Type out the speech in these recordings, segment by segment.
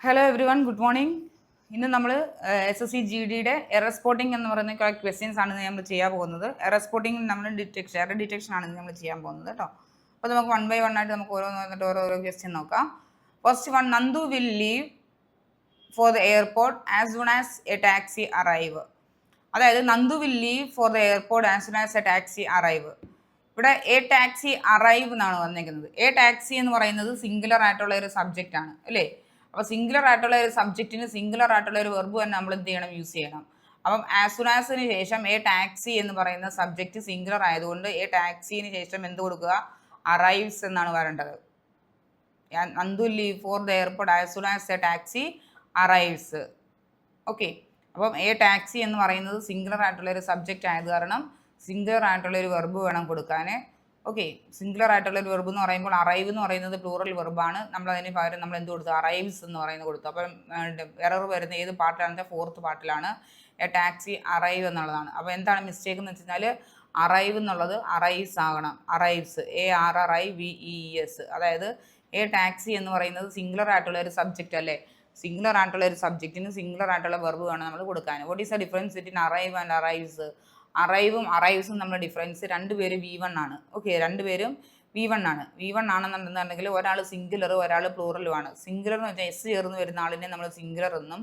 Hello every one, good morning. ഇന്ന് നമ്മൾ SSC GDയുടെ error spotting എന്ന് പറയുന്ന കുറേ ക്വസ്റ്റ്യൻസ് ആണ് നമ്മൾ ചെയ്യാൻ പോകുന്നത്. എറർ സ്പോട്ടിംഗ് നമ്മൾ എറർ ഡിറ്റക്ഷൻ ആണ് നമ്മൾ ചെയ്യാൻ പോകുന്നത് കേട്ടോ. അപ്പോൾ നമുക്ക് വൺ ബൈ വൺ ആയിട്ട് നമുക്ക് ഓരോ ക്വസ്റ്റ്യൻ നോക്കാം. First one, Nandu will leave for the airport as soon as a taxi arrive. അതായത് Nandu will leave for the airport as soon as a taxi arrive. ഇവിടെ എ ടാക്സി അറൈവ് എന്നാണ് വന്നിരിക്കുന്നത്. A taxi എന്ന് പറയുന്നത് സിംഗുലർ ആയിട്ടുള്ള ഒരു subject ആണ് അല്ലേ. അപ്പോൾ സിംഗുലർ ആയിട്ടുള്ള ഒരു സബ്ജക്റ്റിന് സിംഗുലർ ആയിട്ടുള്ള ഒരു വെർബ് തന്നെ നമ്മൾ എന്ത് ചെയ്യണം, യൂസ് ചെയ്യണം. അപ്പം ആസ് സൂൺ ആസിന് ശേഷം എ ടാക്സി എന്ന് പറയുന്ന സബ്ജക്റ്റ് സിംഗുലർ ആയതുകൊണ്ട് എ ടാക്സിന് ശേഷം എന്ത് കൊടുക്കുക, അറൈവ്സ് എന്നാണ് വരേണ്ടത്. Nandu leave for the airport as soon as a taxi arrives. Okay, അപ്പം എ ടാക്സി എന്ന് പറയുന്നത് സിംഗുലർ ആയിട്ടുള്ള ഒരു സബ്ജക്റ്റ് ആയത് കാരണം സിംഗുലർ ആയിട്ടുള്ള ഒരു വെർബ് വേണം കൊടുക്കാൻ. ഓക്കെ, സിംഗുലർ ആയിട്ടുള്ള ഒരു വെർബ് എന്ന് പറയുമ്പോൾ അറൈവ് എന്ന് പറയുന്നത് പ്ലൂറൽ വെർബാണ്. നമ്മൾ അതിന് പകരം നമ്മൾ എന്ത് കൊടുത്തു, അറൈവ്സ് എന്ന് പറയുന്നത് കൊടുത്തു. അപ്പം എറർ വരുന്ന ഏത് പാർട്ടിലാണെന്ന് വെച്ചാൽ ഫോർത്ത് പാർട്ടിലാണ്. എ ടാക്സി അറൈവ് എന്നുള്ളതാണ്. അപ്പോൾ എന്താണ് മിസ്റ്റേക്ക് എന്ന് വെച്ച് കഴിഞ്ഞാൽ അറൈവ് എന്നുള്ളത് അറൈവ്സ് ആകണം. Arrives, ARRIVES. അതായത് എ ടാക്സി എന്ന് പറയുന്നത് സിംഗുലർ ആയിട്ടുള്ള ഒരു സബ്ജക്റ്റ് അല്ലേ. സിംഗുലർ ആയിട്ടുള്ള ഒരു സബ്ജക്റ്റിന് സിംഗുലർ ആയിട്ടുള്ള വെർബ് വേണം നമ്മൾ കൊടുക്കാൻ. What is the difference between arrive and arrives? അറൈവും അറൈവ്സും നമ്മുടെ ഡിഫറൻസ്, രണ്ടുപേര് V1 ആണ്. ഓക്കെ, രണ്ടുപേരും V1 ആണ്. V1 ആണെന്നുണ്ടെന്നുണ്ടെങ്കിൽ ഒരാൾ സിംഗുലർ ഒരാൾ പ്ലൂറലുമാണ്. സിംഗുലർ എന്ന് വെച്ചാൽ S ചേർന്ന് വരുന്ന ആളിനെ നമ്മൾ സിംഗുലർ എന്നും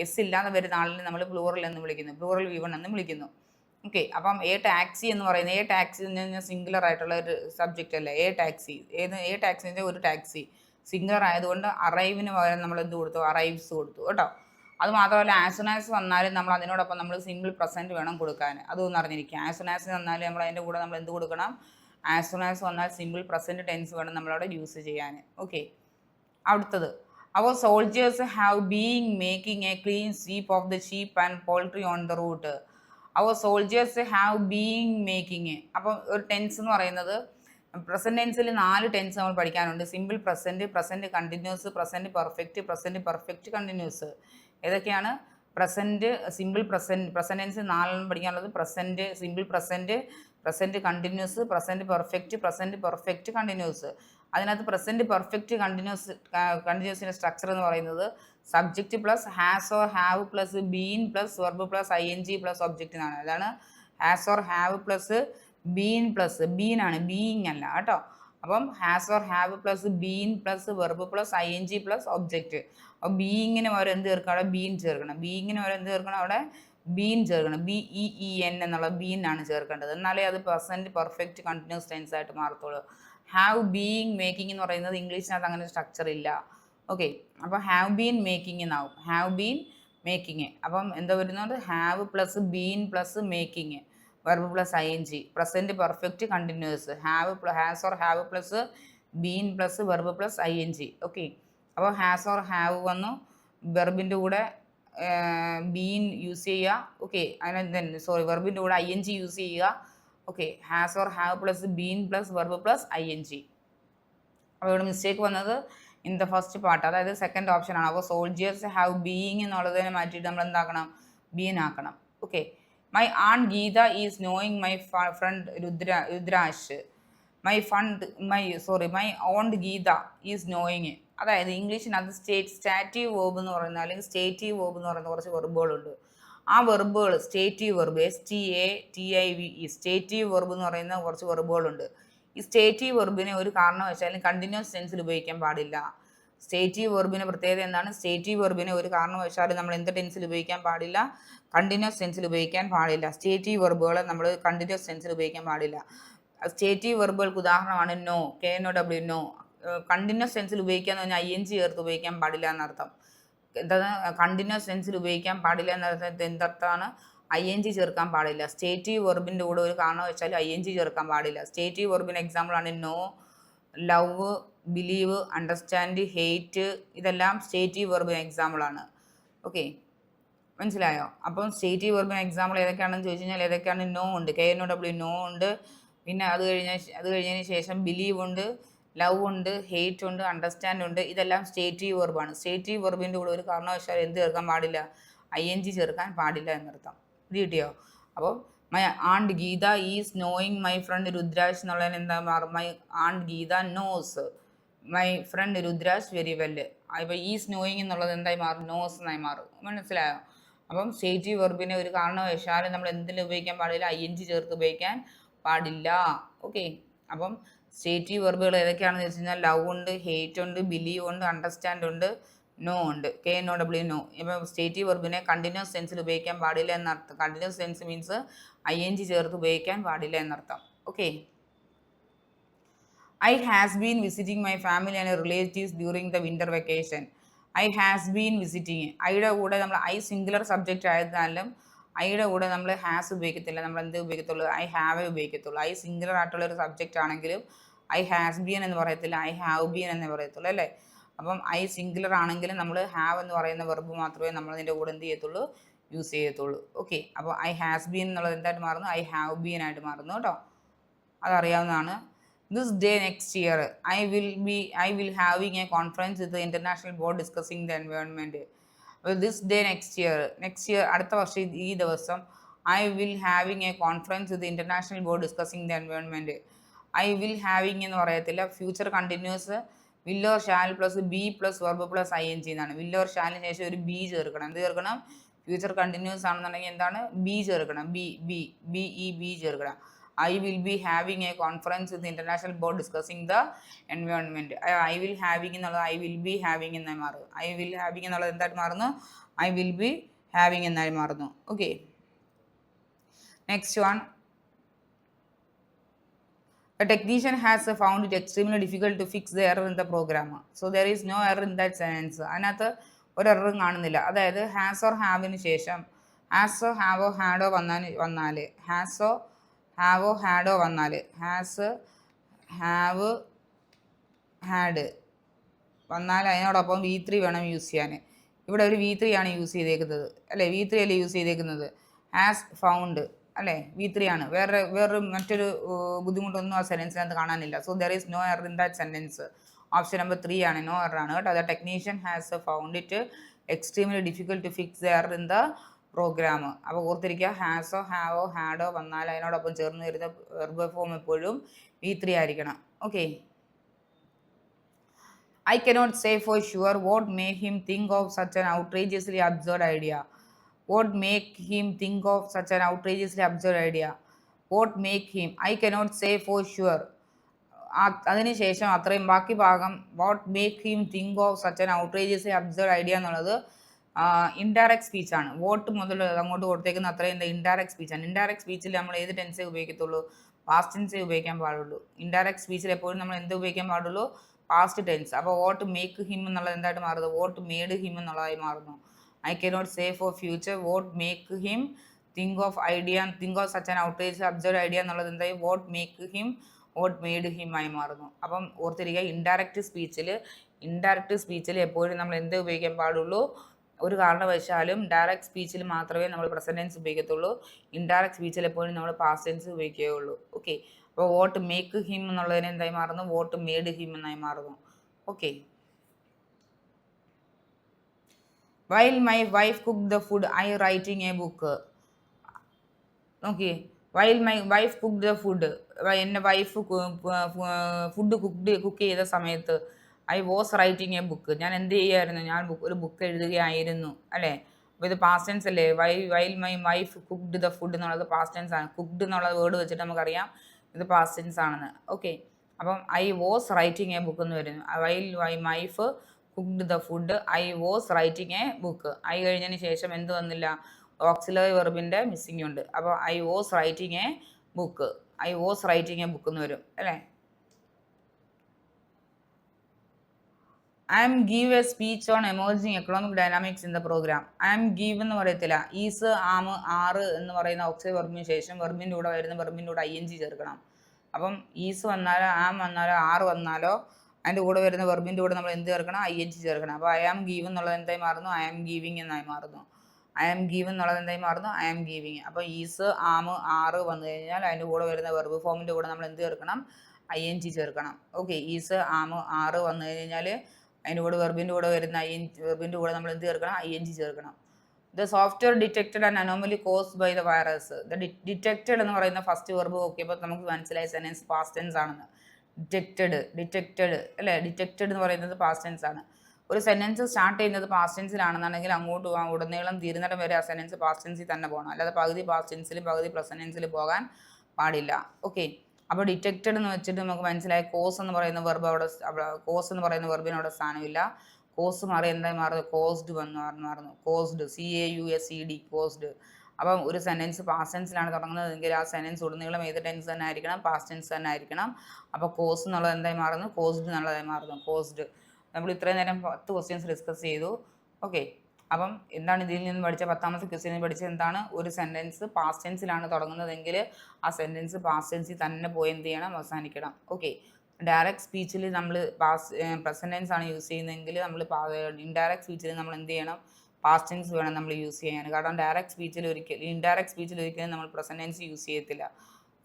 S ഇല്ലാതെ വരുന്ന ആളിനെ നമ്മൾ പ്ലൂറൽ എന്ന് വിളിക്കുന്നു. പ്ലൂറൽ V1 എന്ന് വിളിക്കുന്നു. ഓക്കെ, അപ്പം എ ടാക്സി എന്ന് പറയുന്നത്, എ ടാക്സി എന്ന് പറഞ്ഞാൽ സിംഗുലർ ആയിട്ടുള്ള ഒരു സബ്ജക്റ്റ് അല്ലേ. എ ടാക്സി, എ ടാക്സിൻ്റെ ഒരു ടാക്സി സിംഗുലർ ആയതുകൊണ്ട് അറൈവിന് പകരം നമ്മൾ എന്ത് കൊടുത്തു, അറൈവ്സ് കൊടുത്തു കേട്ടോ. അത് മാത്രമല്ല ആസ് സൂൺ ആസ് വന്നാലും നമ്മൾ അതിനോടൊപ്പം നമ്മൾ സിംഗിൾ പ്രസൻറ്റ് വേണം കൊടുക്കാൻ. അതൊന്നും അറിഞ്ഞിരിക്കുക. ആസ് സൂൺ ആസ് വന്നാലും നമ്മൾ അതിൻ്റെ കൂടെ നമ്മൾ എന്ത് കൊടുക്കണം, ആസ് സൂൺ ആസ് വന്നാൽ സിംഗിൾ പ്രസൻറ്റ് ടെൻസ് വേണം നമ്മളവിടെ യൂസ് ചെയ്യാൻ. ഓക്കെ, അടുത്തത്, our soldiers have being making a clean sweep of the sheep and poultry on the route. Our soldiers have being making. അപ്പം ഒരു ടെൻസ് എന്ന് പറയുന്നത് പ്രസൻറ്റ് ടെൻസിൽ 4 ടെൻസ് നമ്മൾ പഠിക്കാനുണ്ട്. Simple present, present continuous, present perfect, present perfect continuous. ഏതൊക്കെയാണ്? Present, simple present tense 4 പഠിക്കാനുള്ളത്. Present, simple present, present continuous, present perfect, present perfect continuous. അതിനകത്ത് present perfect കണ്ടിന്യൂസിൻ്റെ സ്ട്രക്ചർ എന്ന് പറയുന്നത് subject plus has or have plus been plus verb plus ING plus object എന്നാണ്. അതാണ് has or have plus been plus, ബീനാണ്, being അല്ല കേട്ടോ. അപ്പം has or have plus been plus verb plus ING plus object. അപ്പോൾ ബീയിങ്ങിന് പകരം എന്ത് ചേർക്കണം, അവിടെ ബീൻ ചേർക്കണം. ബീയിങ്ങിന് പകരം എന്ത് ചേർക്കണം, അവിടെ ബീൻ ചേർക്കണം. BEEN എന്നുള്ള ബീൻ ആണ് ചേർക്കേണ്ടത്. എന്നാലേ അത് പ്രസൻറ്റ് പെർഫെക്റ്റ് കണ്ടിന്യൂസ് ടെൻസ് ആയിട്ട് മാറത്തുള്ളൂ. ഹാവ് ബീയിങ് മേക്കിംഗ് എന്ന് പറയുന്നത് ഇംഗ്ലീഷിനകത്ത് അങ്ങനെ സ്ട്രക്ചർ ഇല്ല. ഓക്കെ, അപ്പോൾ ഹാവ് ബീൻ മേക്കിംഗ് എന്നാവും. Have been making. അപ്പം എന്താ വരുന്നത്, have plus been plus making, verb plus ING, present perfect continuous. Has or have plus been plus verb plus ING. Okay, അപ്പോൾ ഹാസ് ഓർ ഹാവ് വന്നു, വെർബിൻ്റെ കൂടെ been use ചെയ്യുക. Okay, വെർബിൻ്റെ കൂടെ ING use ചെയ്യുക. Okay, has or have plus been plus verb plus ING. അപ്പോൾ ഇവിടെ mistake വന്നത് in the first part, അതായത് സെക്കൻഡ് ഓപ്ഷൻ ആണ്. അപ്പോൾ സോൾജിയേഴ്സ് ഹാവ് ബീയിങ് എന്നുള്ളതിനെ മാറ്റിയിട്ട് നമ്മൾ എന്താക്കണം, ബീൻ ആക്കണം. Okay, my aunt Geetha is knowing my friend Rudrash. My aunt Geetha is knowing. അതായത് ഇംഗ്ലീഷിനകത്ത് സ്റ്റാറ്റീവ് വേർബ് എന്ന് പറയുന്നത് അല്ലെങ്കിൽ സ്റ്റേറ്റീവ് വേർബ് എന്ന് പറയുന്ന കുറച്ച് വെർബുകളുണ്ട്. ആ വെർബുകൾ stative verb, STATIVE, stative verb എന്ന് പറയുന്ന കുറച്ച് വെർബുകളുണ്ട്. ഈ സ്റ്റേറ്റീവ് വെർബിനെ ഒരു കാരണവശാലും കണ്ടിന്യൂസ് ടെൻസിൽ ഉപയോഗിക്കാൻ പാടില്ല. സ്റ്റേറ്റീവ് വെർബിൻ്റെ പ്രത്യേകത എന്താണ്? സ്റ്റേറ്റീവ് വെർബിനെ ഒരു കാരണവശാലും നമ്മൾ എന്ത് ടെൻസിൽ ഉപയോഗിക്കാൻ പാടില്ല, കണ്ടിന്യൂസ് ടെൻസിൽ ഉപയോഗിക്കാൻ പാടില്ല. സ്റ്റേറ്റീവ് വെർബുകളെ നമ്മൾ കണ്ടിന്യൂസ് ടെൻസിൽ ഉപയോഗിക്കാൻ പാടില്ല. സ്റ്റേറ്റീവ് വെർബുകൾക്ക് ഉദാഹരണമാണ് നോ, KNOW, നോ. കണ്ടിന്യൂസ് ടെൻസിൽ ഉപയോഗിക്കുക എന്ന് പറഞ്ഞാൽ ING ചേർത്ത് ഉപയോഗിക്കാൻ പാടില്ല എന്നർത്ഥം. എന്താണ് കണ്ടിന്യൂസ് ടെൻസിൽ ഉപയോഗിക്കാൻ പാടില്ല എന്നർത്ഥം? എന്തർത്ഥമാണ്? ING ചേർക്കാൻ പാടില്ല. സ്റ്റേറ്റീവ് വെർബിൻ്റെ കൂടെ ഒരു കാരണവശാലും ING ചേർക്കാൻ പാടില്ല. സ്റ്റേറ്റീവ് വെർബിൻ്റെ എക്സാമ്പിളാണ് know, love, believe, understand, hate. ഇതെല്ലാം സ്റ്റേറ്റീവ് വെർബിന് എക്സാമ്പിളാണ്. ഓക്കെ, മനസ്സിലായോ? അപ്പം സ്റ്റേറ്റീവ് വെർബിന് എക്സാമ്പിൾ ഏതൊക്കെയാണെന്ന് ചോദിച്ചു കഴിഞ്ഞാൽ ഏതൊക്കെയാണ്? നോ ഉണ്ട്, KNOW, നോ ഉണ്ട്. പിന്നെ അത് കഴിഞ്ഞതിന് ശേഷം ബിലീവ് ഉണ്ട്, ലവ് ഉണ്ട്, ഹെയ്റ്റ് ഉണ്ട്, അണ്ടർസ്റ്റാൻഡ് ഉണ്ട്. ഇതെല്ലാം സ്റ്റേറ്റീവ് വെർബാണ്. സ്റ്റേറ്റീവ് വെർബിൻ്റെ കൂടെ ഒരു കാരണവശാലും എന്ത് ചേർക്കാൻ പാടില്ല, ING ചേർക്കാൻ പാടില്ല എന്നർത്ഥം. ഇത് കിട്ടിയോ? അപ്പോൾ my aunt Geetha is knowing my friend Rudrash എന്നുള്ളതിന് എന്താ മാറും? My aunt Geetha knows my friend Rudrash very well. ഇപ്പോൾ ഈസ് നോയിങ് എന്നുള്ളത് എന്തായി മാറും? നോസ് എന്നായി മാറും. മനസ്സിലായോ? അപ്പം സ്റ്റേറ്റീവ് വെർബിനെ ഒരു കാരണവശാലും നമ്മൾ എന്തിനും ഉപയോഗിക്കാൻ പാടില്ല? ING ചേർത്ത് ഉപയോഗിക്കാൻ പാടില്ല. ഓക്കെ, അപ്പം സ്റ്റേറ്റീവ് വെർബുകൾ ഏതൊക്കെയാണെന്ന് വെച്ച് കഴിഞ്ഞാൽ ലവ് ഉണ്ട്, ഹേറ്റ് ഉണ്ട്, ബിലീവ് ഉണ്ട്, അണ്ടർസ്റ്റാൻഡ് ഉണ്ട്, നോ ഉണ്ട്. KNOW know. ഇപ്പം സ്റ്റേറ്റീവ് വെർബിനെ കണ്ടിന്യൂസ് ടെൻസിൽ ഉപയോഗിക്കാൻ പാടില്ല എന്നർത്ഥം. കണ്ടിന്യൂസ് ടെൻസ് മീൻസ് ING ചേർത്ത് ഉപയോഗിക്കാൻ പാടില്ല എന്നർത്ഥം. Okay, I has been visiting my family and relatives during the winter vacation. I has been visiting. ഐയുടെ കൂടെ നമ്മൾ ഐ സിംഗുലർ സബ്ജക്റ്റ് ആയിരുന്നാലും ഐയുടെ കൂടെ നമ്മൾ ഹാസ് ഉപയോഗിക്കത്തില്ല. നമ്മൾ എന്ത് ഉപയോഗിക്കത്തുള്ളൂ? I have ഉപയോഗിക്കത്തുള്ളൂ. ഐ സിംഗുലർ ആയിട്ടുള്ള ഒരു സബ്ജക്റ്റ് ആണെങ്കിലും I has been എന്ന് പറയത്തില്ല, I have been എന്ന് പറയത്തുള്ളൂ അല്ലേ. അപ്പം ഐ സിംഗുലർ ആണെങ്കിലും നമ്മൾ ഹാവ് എന്ന് പറയുന്ന വെർബ് മാത്രമേ നമ്മൾ ഇതിൻ്റെ കൂടെ എന്ത് ചെയ്യത്തുള്ളൂ? യൂസ് ചെയ്യത്തുള്ളൂ. ഓക്കെ, അപ്പോൾ I has been എന്നുള്ളത് എന്തായിട്ട് മാറുന്നു? I have been ആയിട്ട് മാറുന്നു കേട്ടോ. അതറിയാവുന്നതാണ്. This day next year, I will having a conference with the international board discussing the environment. Well, this day next year അടുത്ത വർഷം ഈ ദിവസം I will having a conference with the international board discussing the environment. I will having എന്ന് പറയത്തില്ല, future continuous will or shall plus be plus verb plus ing എന്നാണ്. will or shallന് ശേഷം ഒരു be ചേർക്കണം. എന്ത് ചേർക്കണം? ഫ്യൂച്ചർ കണ്ടിന്യൂസ് ആണെന്നുണ്ടെങ്കിൽ എന്താണ്? be ചേർക്കണം. be ചേർക്കണം. I will be having a conference with the international board discussing the environment. I will having എന്നുള്ളത് I will be having എന്നായി മാറും. I will having എന്നുള്ളത് എന്തായിട്ട് മാറുന്നു? I will be having എന്നായി മാറുന്നു. Okay, next one. The technician has found it extremely difficult to fix the error in the program. So there is no error in that sentence. അതിനകത്ത് ഒരു എററും കാണുന്നില്ല. അതായത് has or ഹാവിന് ശേഷം ഹാസോ ഹാവോ ഹാഡോ വന്നാൽ ഹാസോ ഹാവോ ഹാഡോ വന്നാൽ has have had വന്നാൽ അതിനോടൊപ്പം V3 വേണം യൂസ് ചെയ്യാൻ. ഇവിടെ ഒരു V3 ആണ് യൂസ് ചെയ്തേക്കുന്നത് അല്ലേ? V3 അല്ലേ യൂസ് ചെയ്തേക്കുന്നത്? ഹാസ് ഫൗണ്ട് അല്ലേ? V3 ആണ്. വേറൊരു മറ്റൊരു ബുദ്ധിമുട്ടൊന്നും ആ സെൻറ്റൻസിനകത്ത് കാണാനില്ല. So there is no error in that sentence. Option number 3 ആണ്, നോ എറർ ആണ് കേട്ടോ. The technician has found it extremely difficult to fix the error in the program. അപ്പോൾ ഓർത്തിരിക്കുക, ഹാസോ ഹാവോ ഹാഡോ വന്നാൽ അതിനോടൊപ്പം ചേർന്ന് വരുന്ന വെർബ് ഫോം എപ്പോഴും V3 ആയിരിക്കണം. Okay, I cannot say for sure what made him think of such an outrageously absurd idea. What make him think of such an outrageously absurd idea? What make him? I cannot say for sure. അതിനുശേഷം അത്രയും ബാക്കി ഭാഗം what make him think of such an outrageously absurd idea എന്നുള്ളത് indirect സ്പീച്ചാണ്. What മുതൽ അങ്ങോട്ട് കൊടുത്തേക്കുന്ന അത്രയും indirect സ്പീച്ചാണ്. Indirect സ്പീച്ചിൽ നമ്മൾ ഏത് ടെൻസേ ഉപയോഗിക്കത്തുള്ളൂ? പാസ്റ്റ് ടെൻസേ ഉപയോഗിക്കാൻ പാടുള്ളൂ. ഇൻഡയറക്റ്റ് സ്പീച്ചിൽ എപ്പോഴും നമ്മൾ എന്ത് ഉപയോഗിക്കാൻ പാടുള്ളൂ? Past tense. അപ്പോൾ വോട്ട് മേക്ക് ഹിം എന്നുള്ളത് എന്തായിട്ട് മാറുന്നത്? വോട്ട് മേഡ് ഹിം എന്നുള്ളതായി മാറുന്നു. I cannot say for future what make him think of such an outrageous absurd idea എന്നുള്ളത് എന്തായി? What make him what made him ആയി മാറുന്നു. അപ്പം ഓർത്തിരിക്കുക, ഇൻഡയറക്റ്റ് സ്പീച്ചിൽ എപ്പോഴും നമ്മൾ എന്ത് ഉപയോഗിക്കാൻ പാടുള്ളൂ? ഒരു കാരണവശാലും ഡയറക്റ്റ് സ്പീച്ചിൽ മാത്രമേ നമ്മൾ പ്രസന്റ് ടെൻസ് ഉപയോഗിക്കത്തുള്ളൂ. ഇൻഡയറക്റ്റ് സ്പീച്ചിൽ എപ്പോഴും നമ്മൾ പാസ്റ്റ് ടെൻസ് ഉപയോഗിക്കുകയുള്ളൂ. ഓക്കെ, അപ്പോൾ വോട്ട് മേക്ക് ഹിം എന്നുള്ളതിന് എന്തായി മാറുന്നു? വോട്ട് മെയ്ഡ് ഹിം എന്നായി മാറുന്നു. Okay, while my wife cook the food I writing a book. നോക്കിയേ, while my wife cook the food, എൻ്റെ വൈഫ് ഫുഡ് കുക്ക് ചെയ്ത സമയത്ത് I was writing a book, ഞാൻ എന്ത് ചെയ്യുമായിരുന്നു? ഞാൻ ഒരു ബുക്ക് എഴുതുകയായിരുന്നു അല്ലേ? അപ്പോൾ ഇത് പാസ്റ്റ് ടെൻസ് അല്ലേ? While my wife cooked the food എന്നുള്ളത് പാസ്റ്റ് ടെൻസ് ആണ്. കുക്ക്ഡ് എന്നുള്ള വേർഡ് വെച്ചിട്ട് നമുക്കറിയാം ഇത് പാസ്റ്റ് ടെൻസ് ആണെന്ന്. ഓക്കെ, അപ്പം I was writing a book എന്ന് വരുന്നു. While my wife cooked the food I was writing a book. I കഴിഞ്ഞതിന് ശേഷം എന്ത് വന്നില്ല? ഓക്സിലറി വെർബിൻ്റെ മിസ്സിംഗ് ഉണ്ട്. അപ്പോൾ I was writing a book എന്ന് വരും അല്ലേ? I am give a speech on emerging economic dynamics in the program. I am give എന്ന് പറയത്തില്ല. ഈസ് ആം ആറ് എന്ന് പറയുന്ന ഓക്സിലറി വെർബിന് ശേഷം വെർബിൻ്റെ കൂടെ വരുന്ന വെർബിൻ്റെ കൂടെ ING ചേർക്കണം. അപ്പം ഈസ് വന്നാലോ ആം വന്നാലോ ആറ് വന്നാലോ അതിൻ്റെ കൂടെ വരുന്ന വെർബിൻ്റെ കൂടെ നമ്മൾ എന്ത് ചേർക്കണം? ING ചേർക്കണം. അപ്പോൾ ഐ ആം ഗീവ് എന്നുള്ളത് എന്തായി മാറുന്നു? ഐ ആം ഗീവിങ് എന്നായി മാറുന്നു. ഐ ആം ഗീവ് എന്നുള്ളത് എന്തായി മാറുന്നു? I am giving. അപ്പോൾ ഈസ് ആം ആറ് വന്നു കഴിഞ്ഞാൽ അതിൻ്റെ കൂടെ വരുന്ന വെർബ് ഫോമിൻ്റെ കൂടെ നമ്മൾ എന്ത് ചേർക്കണം? ING ചേർക്കണം. ഓക്കെ, ഈസ് ആം ആറ് വന്നു കഴിഞ്ഞാൽ അതിൻ്റെ കൂടെ വെർബിൻ്റെ കൂടെ വരുന്ന വെർബിൻ്റെ കൂടെ നമ്മൾ എന്ത് ചേർക്കണം? ING ചേർക്കണം. The software detected and anomaly caused by the virus. The detected എന്ന് പറയുന്ന ഫസ്റ്റ് വെർബ് നോക്കിയപ്പോൾ നമുക്ക് മനസ്സിലായി സെൻറ്റൻസ് പാസ്റ്റ് ടെൻസ് ആണെന്ന്. ഡിറ്റക്റ്റഡ് അല്ലേ? ഡിറ്റക്റ്റഡ് എന്ന് പറയുന്നത് പാസ്റ്റ് ടെൻസ് ആണ്. ഒരു സെൻറ്റൻസ് സ്റ്റാർട്ട് ചെയ്യുന്നത് പാസ്റ്റ് ടെൻസിലാണെന്നുണ്ടെങ്കിൽ അങ്ങോട്ട് ഉടനീളം തീരുന്നിടം വരെ ആ സെൻറ്റൻസ് പാസ്റ്റ് ടെൻസിൽ തന്നെ പോകണം. അല്ലാതെ പകുതി പാസ്റ്റ് ടെൻസിൽ പകുതി പ്രസന്റ് ടെൻസിൽ പോകാൻ പാടില്ല. ഓക്കെ. അപ്പോൾ ഡിറ്റക്റ്റഡ് എന്ന് വെച്ചിട്ട് നമുക്ക് മനസ്സിലായി കോസ് എന്ന് പറയുന്ന വെർബ് കോസ് എന്ന് പറയുന്ന വെർബിന് അവിടെ സ്ഥാനമില്ല. കോസ് മാറി എന്തായി മാറുന്നു? കോസ്ഡ് മാറുന്നു. Caused, CAUSED, caused. അപ്പം ഒരു സെൻറ്റൻസ് പാസ്റ്റ് ടെൻസിലാണ് തുടങ്ങുന്നതെങ്കിൽ ആ സെൻറ്റൻസ് ഉടനീളം ഏത് ടെൻസ് തന്നെ ആയിരിക്കണം? പാസ്റ്റ് ടെൻസ് തന്നെ ആയിരിക്കണം. അപ്പോൾ കോസ് എന്നുള്ളത് എന്തായി മാറുന്നു? കോസ്ഡ് എന്നുള്ളതായി മാറുന്നു. കോസ്ഡ്. നമ്മൾ ഇത്രയും നേരം 10 ക്വസ്റ്റ്യൻസ് ഡിസ്കസ് ചെയ്തു. ഓക്കെ. അപ്പം എന്താണ് ഇതിൽ നിന്ന് പഠിച്ച 10ാമത്തെ ക്വസ്റ്റ്യനിൽ പഠിച്ചത് എന്താണ്? ഒരു സെൻറ്റൻസ് പാസ്റ്റ് ടെൻസിലാണ് തുടങ്ങുന്നതെങ്കിൽ ആ സെൻറ്റൻസ് പാസ്റ്റ് ടെൻസിൽ തന്നെ പോയി എന്ത് ചെയ്യണം? അവസാനിക്കണം. ഓക്കെ. ഡയറക്റ്റ് സ്പീച്ചിൽ നമ്മൾ പ്രസന്റ് ടെൻസ് ആണ് യൂസ് ചെയ്യുന്നതെങ്കിൽ നമ്മൾ ഇൻഡയറക്റ്റ് സ്പീച്ചിൽ നമ്മൾ എന്ത് ചെയ്യണം? പാസ്റ്റ് ടെൻസ് വേണം നമ്മൾ യൂസ് ചെയ്യാൻ. കാരണം ഇൻഡയറക്റ്റ് സ്പീച്ചിൽ ഒരിക്കലും നമ്മൾ പ്രസന്റ് ടെൻസ് യൂസ് ചെയ്യത്തില്ല.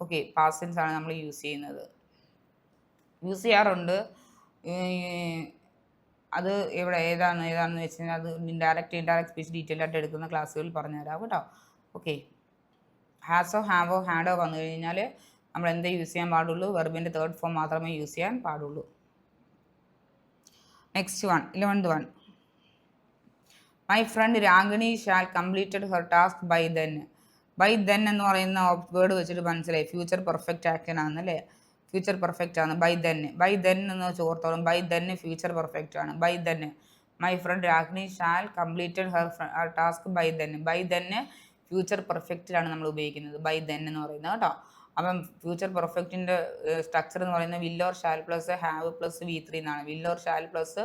ഓക്കെ. പാസ്റ്റ് ടെൻസ് ആണ് നമ്മൾ യൂസ് ചെയ്യുന്നത്. യൂസ് ചെയ്യാറുണ്ട്. അത് ഏതാണെന്ന് വെച്ച് കഴിഞ്ഞാൽ അത് ഇൻഡയറക്റ്റ് സ്പീച്ച് ഡീറ്റെയിൽ ആയിട്ട് എടുക്കുന്ന ക്ലാസ്സുകളിൽ പറഞ്ഞുതരാം കേട്ടോ. ഓക്കെ. ഹാസോ, ഹാവോ, ഹാഡോ വന്നു കഴിഞ്ഞാൽ നമ്മൾ എന്തേ യൂസ് ചെയ്യാൻ പാടുള്ളൂ? വെർബിൻ്റെ തേർഡ് ഫോം മാത്രമേ യൂസ് ചെയ്യാൻ പാടുള്ളൂ. Next 11th one. My friend Ragini shall completed her task by then. By then എന്ന് പറയുന്ന വേർഡ് വെച്ചിട്ട് മനസ്സിലായി ഫ്യൂച്ചർ പെർഫെക്റ്റ് ആക്ഷൻ ആണെന്നല്ലേ? ഫ്യൂച്ചർ പെർഫെക്റ്റ് ആണ്. ബൈ ദെൻ എന്ന് ചോർത്തോളം ബൈ ദെൻ ഫ്യൂച്ചർ പെർഫെക്റ്റ് ആണ്. By then my friend Ragini shall completed her task by then future പെർഫെക്റ്റിലാണ് നമ്മൾ ഉപയോഗിക്കുന്നത് ബൈ ദെൻ എന്ന് പറയുന്നത് കേട്ടോ. അപ്പം ഫ്യൂച്ചർ പെർഫെക്റ്റിൻ്റെ സ്ട്രക്ചർ എന്ന് പറയുന്നത് will or shall plus have plus V3 എന്നാണ്. Will or shall plus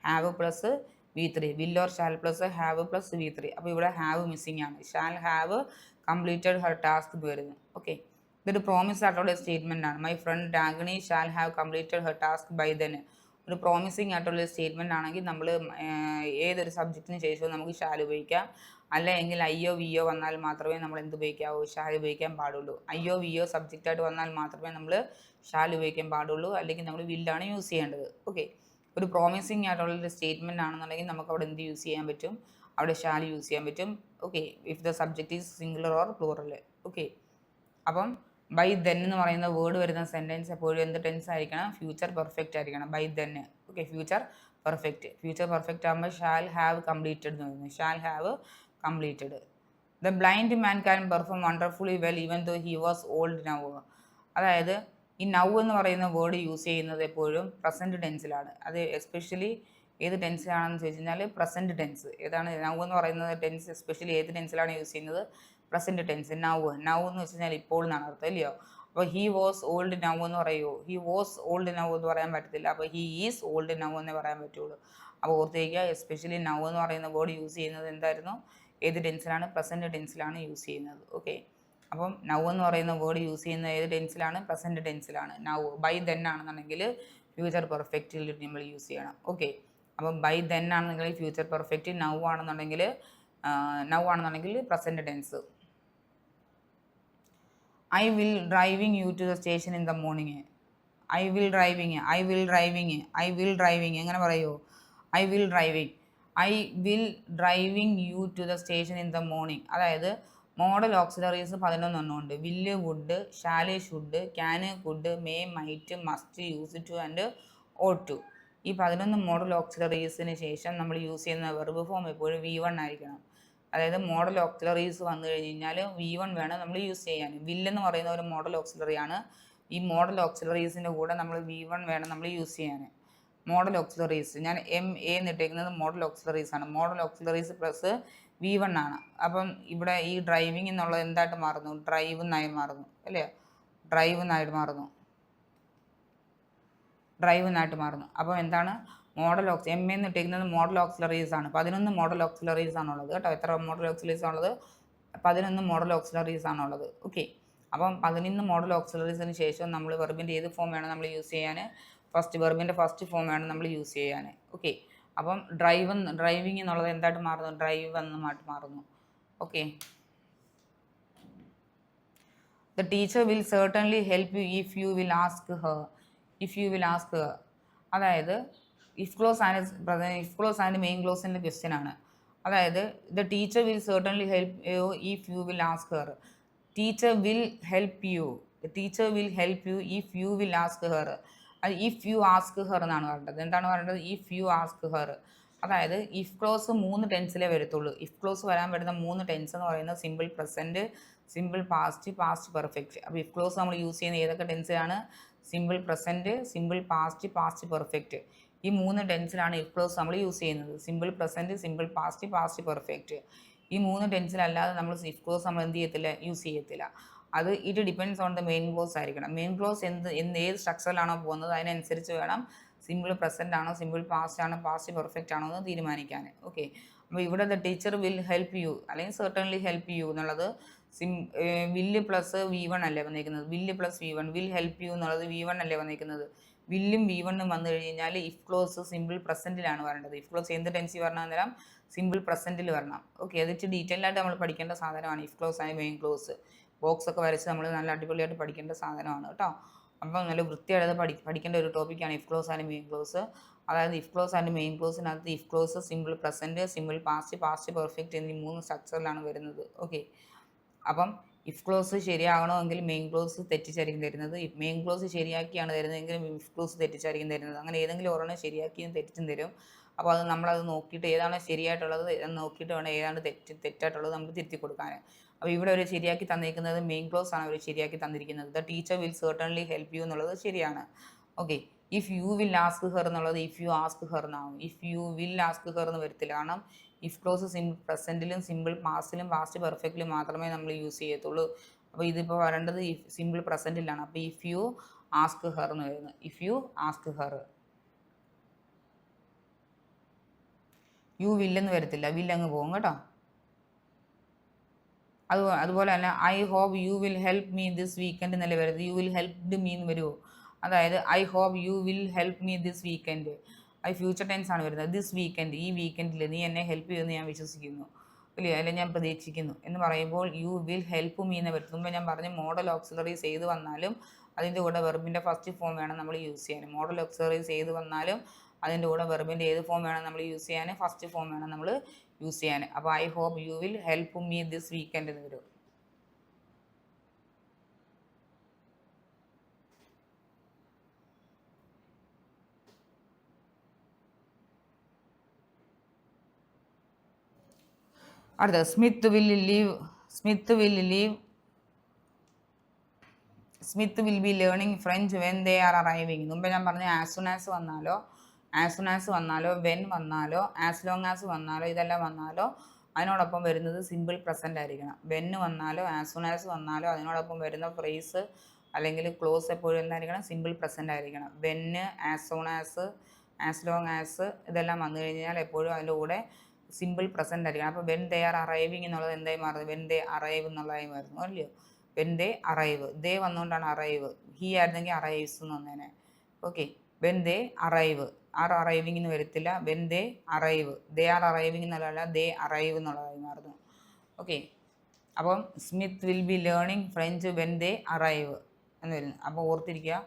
have plus V3. Will or shall plus have plus V3. അപ്പോൾ ഇവിടെ ഹാവ് മിസ്സിംഗ് ആണ്. Shall have completed her task എന്ന് വരുന്നത്. ഓക്കെ. ഇതൊരു promise ആയിട്ടുള്ള സ്റ്റേറ്റ്മെൻ്റ് ആണ്. My friend Ragini shall have completed her task by then. ഒരു promising ആയിട്ടുള്ള സ്റ്റേറ്റ്മെൻ്റ് ആണെങ്കിൽ നമ്മൾ ഏതൊരു സബ്ജക്റ്റിന് ശേഷവും നമുക്ക് ഷാൽ ഉപയോഗിക്കാം. അല്ലെങ്കിൽ IO VO വന്നാൽ മാത്രമേ നമ്മൾ എന്ത് ഉപയോഗിക്കാവൂ? ഷാൽ ഉപയോഗിക്കാൻ പാടുള്ളൂ. IO VO സബ്ജക്റ്റായിട്ട് വന്നാൽ മാത്രമേ നമ്മൾ ഷാൽ ഉപയോഗിക്കാൻ പാടുള്ളൂ. അല്ലെങ്കിൽ നമ്മൾ വില്ലാണ് യൂസ് ചെയ്യേണ്ടത്. ഓക്കെ. ഒരു പ്രോമിസിങ് ആയിട്ടുള്ളൊരു സ്റ്റേറ്റ്മെൻ്റ് ആണെന്നുണ്ടെങ്കിൽ നമുക്ക് അവിടെ എന്ത് യൂസ് ചെയ്യാൻ പറ്റും? അവിടെ ഷാൽ യൂസ് ചെയ്യാൻ പറ്റും. Okay. If the subject is singular or plural. Okay. അപ്പം ബൈ ദെൻ എന്ന് പറയുന്ന വേർഡ് വരുന്ന സെൻറ്റൻസ് എപ്പോഴും എന്ത് ടെൻസ് ആയിരിക്കണം? ഫ്യൂച്ചർ പെർഫെക്റ്റ് ആയിരിക്കണം. By then. Okay. Future perfect ആകുമ്പോൾ ഷാൽ ഹാവ് കംപ്ലീറ്റഡ് എന്ന് പറയുന്നത്. Shall have completed. The blind man can perform wonderfully well even though he was old now. അതായത് ഈ നൗ എന്ന് പറയുന്ന വേർഡ് യൂസ് ചെയ്യുന്നത് എപ്പോഴും പ്രസൻറ്റ് ടെൻസിലാണ്. അത് എസ്പെഷ്യലി ഏത് ടെൻസിലാണെന്ന് ചോദിച്ചു കഴിഞ്ഞാൽ പ്രസൻറ്റ് ടെൻസ്. ഏതാണ് നൗ എന്ന് പറയുന്നത് ടെൻസ്? എസ്പെഷ്യലി ഏത് ടെൻസിലാണ് യൂസ് ചെയ്യുന്നത്? Present tense. നൗ എന്ന് വെച്ച് കഴിഞ്ഞാൽ ഇപ്പോൾ എന്നാണ് അർത്ഥം, ഇല്ലയോ? അപ്പോൾ ഹി വാസ് ഓൾഡ് നൗ എന്ന് പറയുമോ? ഹി വാസ് ഓൾഡ് നൗ എന്ന് പറയാൻ പറ്റത്തില്ല. അപ്പോൾ ഹി ഈസ് ഓൾഡ് നൗ എന്നേ പറയാൻ പറ്റുള്ളൂ. അപ്പോൾ ഓർത്തിരിക്കുക, എസ്പെഷ്യലി നൗ എന്ന് പറയുന്ന വേർഡ് യൂസ് ചെയ്യുന്നത് എന്തായിരുന്നു? ഏത് ടെൻസിലാണ്? പ്രസൻറ്റ് ടെൻസിലാണ് യൂസ് ചെയ്യുന്നത്. ഓക്കെ. അപ്പം നൗ എന്ന് പറയുന്ന വേർഡ് യൂസ് ചെയ്യുന്നത് ഏത് ടെൻസിലാണ്? പ്രസൻറ്റ് ടെൻസിലാണ്. നൗ ബൈ ദെൻ ആണെന്നുണ്ടെങ്കിൽ ഫ്യൂച്ചർ പെർഫെക്റ്റിൽ നമ്മൾ യൂസ് ചെയ്യണം. ഓക്കെ. അപ്പം ബൈ ദെൻ ആണെന്നുണ്ടെങ്കിൽ ഫ്യൂച്ചർ പെർഫെക്റ്റ്, നൗ ആണെന്നുണ്ടെങ്കിൽ present tense. I will driving you to the station in the morning. I will driving എങ്ങനെ പറയുമോ? I will driving you to the station in the morning. അതായത് modal auxiliaries 11 ഉണ്ട്. Will, would, shall, should, can, could, may, might, must, used to and ought to. ഈ 11 model ഓക്സിലറീസിന് ശേഷം നമ്മൾ use ചെയ്യുന്ന verb form എപ്പോഴും V1 ആയിരിക്കണം. അതായത് modal auxiliaries വന്നു കഴിഞ്ഞാൽ V1 വേണം നമ്മൾ യൂസ് ചെയ്യാൻ. വില്ലെന്ന് പറയുന്ന ഒരു മോഡൽ ഓക്സിലറിയാണ്. ഈ മോഡൽ ഓക്സിലറീസിൻ്റെ കൂടെ നമ്മൾ V1 വേണം നമ്മൾ യൂസ് ചെയ്യാൻ. മോഡൽ ഓക്സിലറീസ് ഞാൻ MA എന്നിട്ടേക്കുന്നത് മോഡൽ ഓക്സിലറീസ് ആണ്. മോഡൽ ഓക്സിലറീസ് പ്ലസ് V1 ആണ്. അപ്പം ഇവിടെ ഈ ഡ്രൈവിംഗ് എന്നുള്ളത് എന്തായിട്ട് മാറുന്നു? ഡ്രൈവ് എന്നായി മാറുന്നു, അല്ലേ? ഡ്രൈവ് എന്നായിട്ട് മാറുന്നു. അപ്പം എന്താണ്? മോഡൽ MA എന്നിട്ടേക്കുന്നത് മോഡൽ ഓക്സിലറീസ് ആണ്. 11 മോഡൽ ഓക്സിലറീസ് ആണുള്ളത് കേട്ടോ. എത്ര മോഡൽ ഓക്സിലറീസ് ആണുള്ളത്? 11 മോഡൽ ഓക്സിലറീസ് ആണുള്ളത്. ഓക്കെ. അപ്പം 11 മോഡൽ ഓക്സിലറീസിന് ശേഷം നമ്മൾ വെർബിൻ്റെ ഏത് ഫോം വേണം നമ്മൾ യൂസ് ചെയ്യാൻ? വെർബിൻ്റെ ഫസ്റ്റ് ഫോം വേണം നമ്മൾ യൂസ് ചെയ്യാൻ. ഓക്കെ. അപ്പം ഡ്രൈവിംഗ് എന്നുള്ളത് എന്തായിട്ട് മാറുന്നു? ഡ്രൈവ് എന്നമായിട്ട് മാറുന്നു. Okay. The teacher will certainly help you if you will ask her. അതായത് ഇഫ് ക്ലോസ് ആൻഡ് മെയിൻ ക്ലോസിൻ്റെ ക്വസ്റ്റ്യൻ ആണ്. അതായത് the teacher will certainly help you if you will ask her. Teacher will help you if you will ask her. അത് if you ask her എന്നാണ് പറയേണ്ടത്. എന്താണ് പറയേണ്ടത്? If you ask her. അതായത് if close 3 ടെൻസിലേ വരത്തുള്ളൂ. If close വരാൻ വരുന്ന 3 tense എന്ന് പറയുന്നത് simple present, simple past, past perfect. അപ്പോൾ ഇഫ് ക്ലോസ് നമ്മൾ യൂസ് ചെയ്യുന്ന ഏതൊക്കെ ടെൻസിലാണ്? Simple present, simple past, past perfect. ഈ 3 ടെൻസിലാണ് ഇഫ് ക്ലോസ് നമ്മൾ യൂസ് ചെയ്യുന്നത്. Simple present, simple past, past perfect. ഈ 3 ടെൻസിലല്ലാതെ നമ്മൾ ഇഫ് ക്ലോസ് നമ്മൾ എന്ത് ചെയ്യത്തില്ല? യൂസ് ചെയ്യത്തില്ല. അത് it depends on the main clause ആയിരിക്കണം. മെയിൻ ക്ലോസ് ഏത് സ്ട്രക്ചറിലാണോ പോകുന്നത് അതിനനുസരിച്ച് വേണം സിമ്പിൾ പ്രസൻറ്റ് ആണോ, സിമ്പിൾ പാസ്റ്റ് ആണോ, പാസ്റ്റ് പെർഫെക്റ്റ് ആണോ എന്ന് തീരുമാനിക്കാൻ. ഓക്കെ, അപ്പോൾ ഇവിടെ the teacher will help U അല്ലെങ്കിൽ സെർട്ടൺലി ഹെൽപ്പ് യു എന്നുള്ളത് വില്ല് പ്ലസ് V1 അല്ലേ വന്നിരിക്കുന്നത്. വില്ല് plus V1, will help you എന്നുള്ളത് V1 അല്ലേ വന്നിരിക്കുന്നത്. വില്ലും V1ഉം വന്നു കഴിഞ്ഞാൽ ഇഫ് ക്ലോസ് സിമ്പിൾ പ്രസൻറ്റിലാണ് വരേണ്ടത്. ഇഫ് ക്ലോസ് എന്ത് ടെൻസി വരണം അന്നേരം സിമ്പിൾ പ്രസൻറ്റിൽ വരണം. ഓക്കെ, അതിട്ട് ഡീറ്റെയിൽ ആയിട്ട് നമ്മൾ പഠിക്കേണ്ട സാധനമാണ് if clause and main close. Box ഒക്കെ വരച്ച് നമ്മൾ നല്ല അടിപൊളിയായിട്ട് പഠിക്കേണ്ട സാധനമാണ് കേട്ടോ. അപ്പം നല്ല വൃത്തിയായിട്ട് പഠിക്കേണ്ട ഒരു ടോപ്പിക്കാണ് if clause and main clause. അതായത് ഇഫ് ക്ലോസ് ആൻഡ് മെയിൻ ക്ലോസിനകത്ത് if clause simple present, simple past, past perfect എന്നീ 3 സ്ട്രക്ചറിലാണ് വരുന്നത്. ഓക്കെ, അപ്പം ഇഫ് ക്ലോസ് ശരിയാകണമെങ്കിൽ മെയിൻ ക്ലോസ് തെറ്റിച്ചായിരിക്കും തരുന്നത്. മെയിൻ ക്ലോസ് ശരിയാക്കിയാണ് തരുന്നതെങ്കിൽ ഇഫ് ക്ലോസ് തെറ്റിച്ചായിരിക്കും തരുന്നത്. അങ്ങനെ ഏതെങ്കിലും ഒരെണ്ണം ശരിയാക്കിയും തെറ്റിച്ചും തരും. അപ്പോൾ അത് നമ്മളത് നോക്കിയിട്ട് ഏതാണ് ശരിയായിട്ടുള്ളത് നോക്കിയിട്ട് വേണം ഏതാണ് തെറ്റായിട്ടുള്ളത് നമുക്ക് തിരുത്തി കൊടുക്കാൻ. അപ്പോൾ ഇവിടെ ഒരു ശരിയാക്കി തന്നിരിക്കുന്നത് മെയിൻ ക്ലോസ് ആണ് അവർ ശരിയാക്കി തന്നിരിക്കുന്നത്. The teacher will certainly help you എന്നുള്ളത് ശരിയാണ്. Okay, if you will ask her എന്നുള്ളത് ഇഫ് യു ആസ്ക് ഹെർ എന്നാവും. If you will ask her എന്ന് വരത്തില്ല. കാരണം ഇഫ് ക്ലോസ് സിമ്പിൾ പ്രസൻറ്റിലും സിമ്പിൾ പാസ്റ്റിലും പാസ്റ്റ് പെർഫെക്റ്റിലും മാത്രമേ നമ്മൾ യൂസ് ചെയ്യത്തുള്ളൂ. അപ്പോൾ ഇതിപ്പോൾ വരേണ്ടത് സിമ്പിൾ പ്രസൻറ്റിലാണ്. അപ്പോൾ ഇഫ് യു ആസ്ക് ഹെർ എന്ന് വരുന്നത്. If you ask her, you വില്ലെന്ന് വരത്തില്ല, വില്ലങ്ങ് പോകും കേട്ടോ. അതുപോലെ തന്നെ I hope you will help me this weekend എന്നല്ലേ വരുന്നത്. യു വിൽ ഹെൽപ്ഡ് മീ എന്ന് വരുമോ? അതായത് I hope you will help me this weekend. അത് ഫ്യൂച്ചർ ടെൻസ് ആണ് വരുന്നത്. ദിസ് വീക്കെൻഡ്, ഈ വീക്കെൻഡിൽ നീ എന്നെ ഹെൽപ്പ് ചെയ്യുമെന്ന് ഞാൻ വിശ്വസിക്കുന്നു, ഇല്ലേ, അല്ലെങ്കിൽ ഞാൻ പ്രതീക്ഷിക്കുന്നു എന്ന് പറയുമ്പോൾ യു വിൽ ഹെൽപ്പ് മീ എന്ന് വരും. മുമ്പ് ഞാൻ പറഞ്ഞ മോഡൽ ഓക്സിലറീസ് ചെയ്ത് വന്നാലും അതിൻ്റെ കൂടെ വെർബിൻ്റെ ഫസ്റ്റ് ഫോം വേണം നമ്മൾ യൂസ് ചെയ്യാൻ. മോഡൽ ഓക്സിലറീസ് ചെയ്ത് വന്നാലും അതിൻ്റെ കൂടെ വെർബിൻ്റെ ഏത് ഫോം വേണം നമ്മൾ യൂസ് ചെയ്യാൻ? ഫസ്റ്റ് ഫോം വേണം നമ്മൾ യൂസ് ചെയ്യാൻ. അപ്പോൾ I hope you will help me this weekend എന്ന് വരും. അടുത്തത് Smith will be learning French when they are arriving. മുമ്പ് ഞാൻ പറഞ്ഞു ആസ് സൂൺ ആസ് വന്നാലോ വെൻ വന്നാലോ ആസ് ലോങ് ആസ് വന്നാലോ ഇതെല്ലാം വന്നാലോ അതിനോടൊപ്പം വരുന്നത് സിമ്പിൾ പ്രസൻ്റ് ആയിരിക്കണം. വെന്ന് വന്നാലോ ആസ് സൂൺ ആസ് വന്നാലോ അതിനോടൊപ്പം വരുന്ന ഫ്രേസ് അല്ലെങ്കിൽ ക്ലോസ് എപ്പോഴും എന്തായിരിക്കണം? സിമ്പിൾ പ്രസൻ്റ് ആയിരിക്കണം. വെന്ന്, as soon as, as long as ഇതെല്ലാം വന്നു കഴിഞ്ഞാൽ എപ്പോഴും അതിൻ്റെ കൂടെ സിമ്പിൾ പ്രസൻ്റ് ആയിരിക്കണം. അപ്പോൾ വെൻ ദേ ആർ അറൈവിങ് എന്നുള്ളത് എന്തായി മാറുന്നത്? വെൻ ദേ അറൈവ് എന്നുള്ളതായി മാറുന്നു അല്ലയോ? വെൻ ദേ അറൈവ്, ദേ വന്നുകൊണ്ടാണ് അറൈവ്. ഹി ആയിരുന്നെങ്കിൽ അറൈവ്സ് എന്ന് വന്നേനെ. Okay, when they arrive, are arriving എന്ന് വരത്തില്ല. When they arrive, they are arriving എന്നുള്ളതല്ല, ദേ അറൈവ് എന്നുള്ളതായി മാറുന്നു. ഓക്കെ, അപ്പം Smith will be learning French when they arrive എന്ന് വരുന്നു. അപ്പോൾ ഓർത്തിരിക്കുക,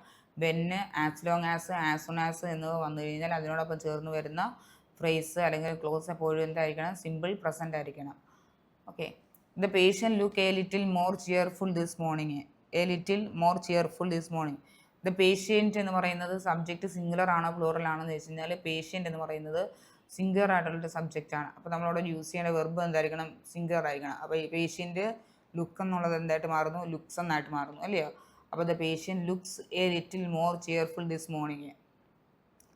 വെന്ന്, as long as, as soon as എന്നിവ വന്നു കഴിഞ്ഞാൽ അതിനോടൊപ്പം ചേർന്ന് വരുന്ന ഫ്രേസ് അല്ലെങ്കിൽ ക്ലോസ് എപ്പോഴും എന്തായിരിക്കണം? സിമ്പിൾ പ്രസൻ്റ് ആയിരിക്കണം. Okay, the patient look A little more cheerful this morning. A little more cheerful this morning. The patient എന്ന് പറയുന്നത് സബ്ജക്റ്റ് സിംഗുലർ ആണോ പ്ലൂറൽ ആണോ എന്ന് വെച്ച് കഴിഞ്ഞാൽ പേഷ്യൻ്റ് എന്ന് പറയുന്നത് സിംഗുലർ ആയിട്ടുള്ള സബ്ജക്റ്റാണ്. അപ്പോൾ നമ്മളവിടെ യൂസ് ചെയ്യേണ്ട വെർബ് എന്തായിരിക്കണം? സിംഗുലർ ആയിരിക്കണം. അപ്പോൾ ഈ പേഷ്യൻ്റ് ലുക്ക് എന്നുള്ളത് എന്തായിട്ട് മാറുന്നു? ലുക്സ് എന്നായിട്ട് മാറുന്നു അല്ലയോ? അപ്പോൾ the patient looks A little more cheerful this morning.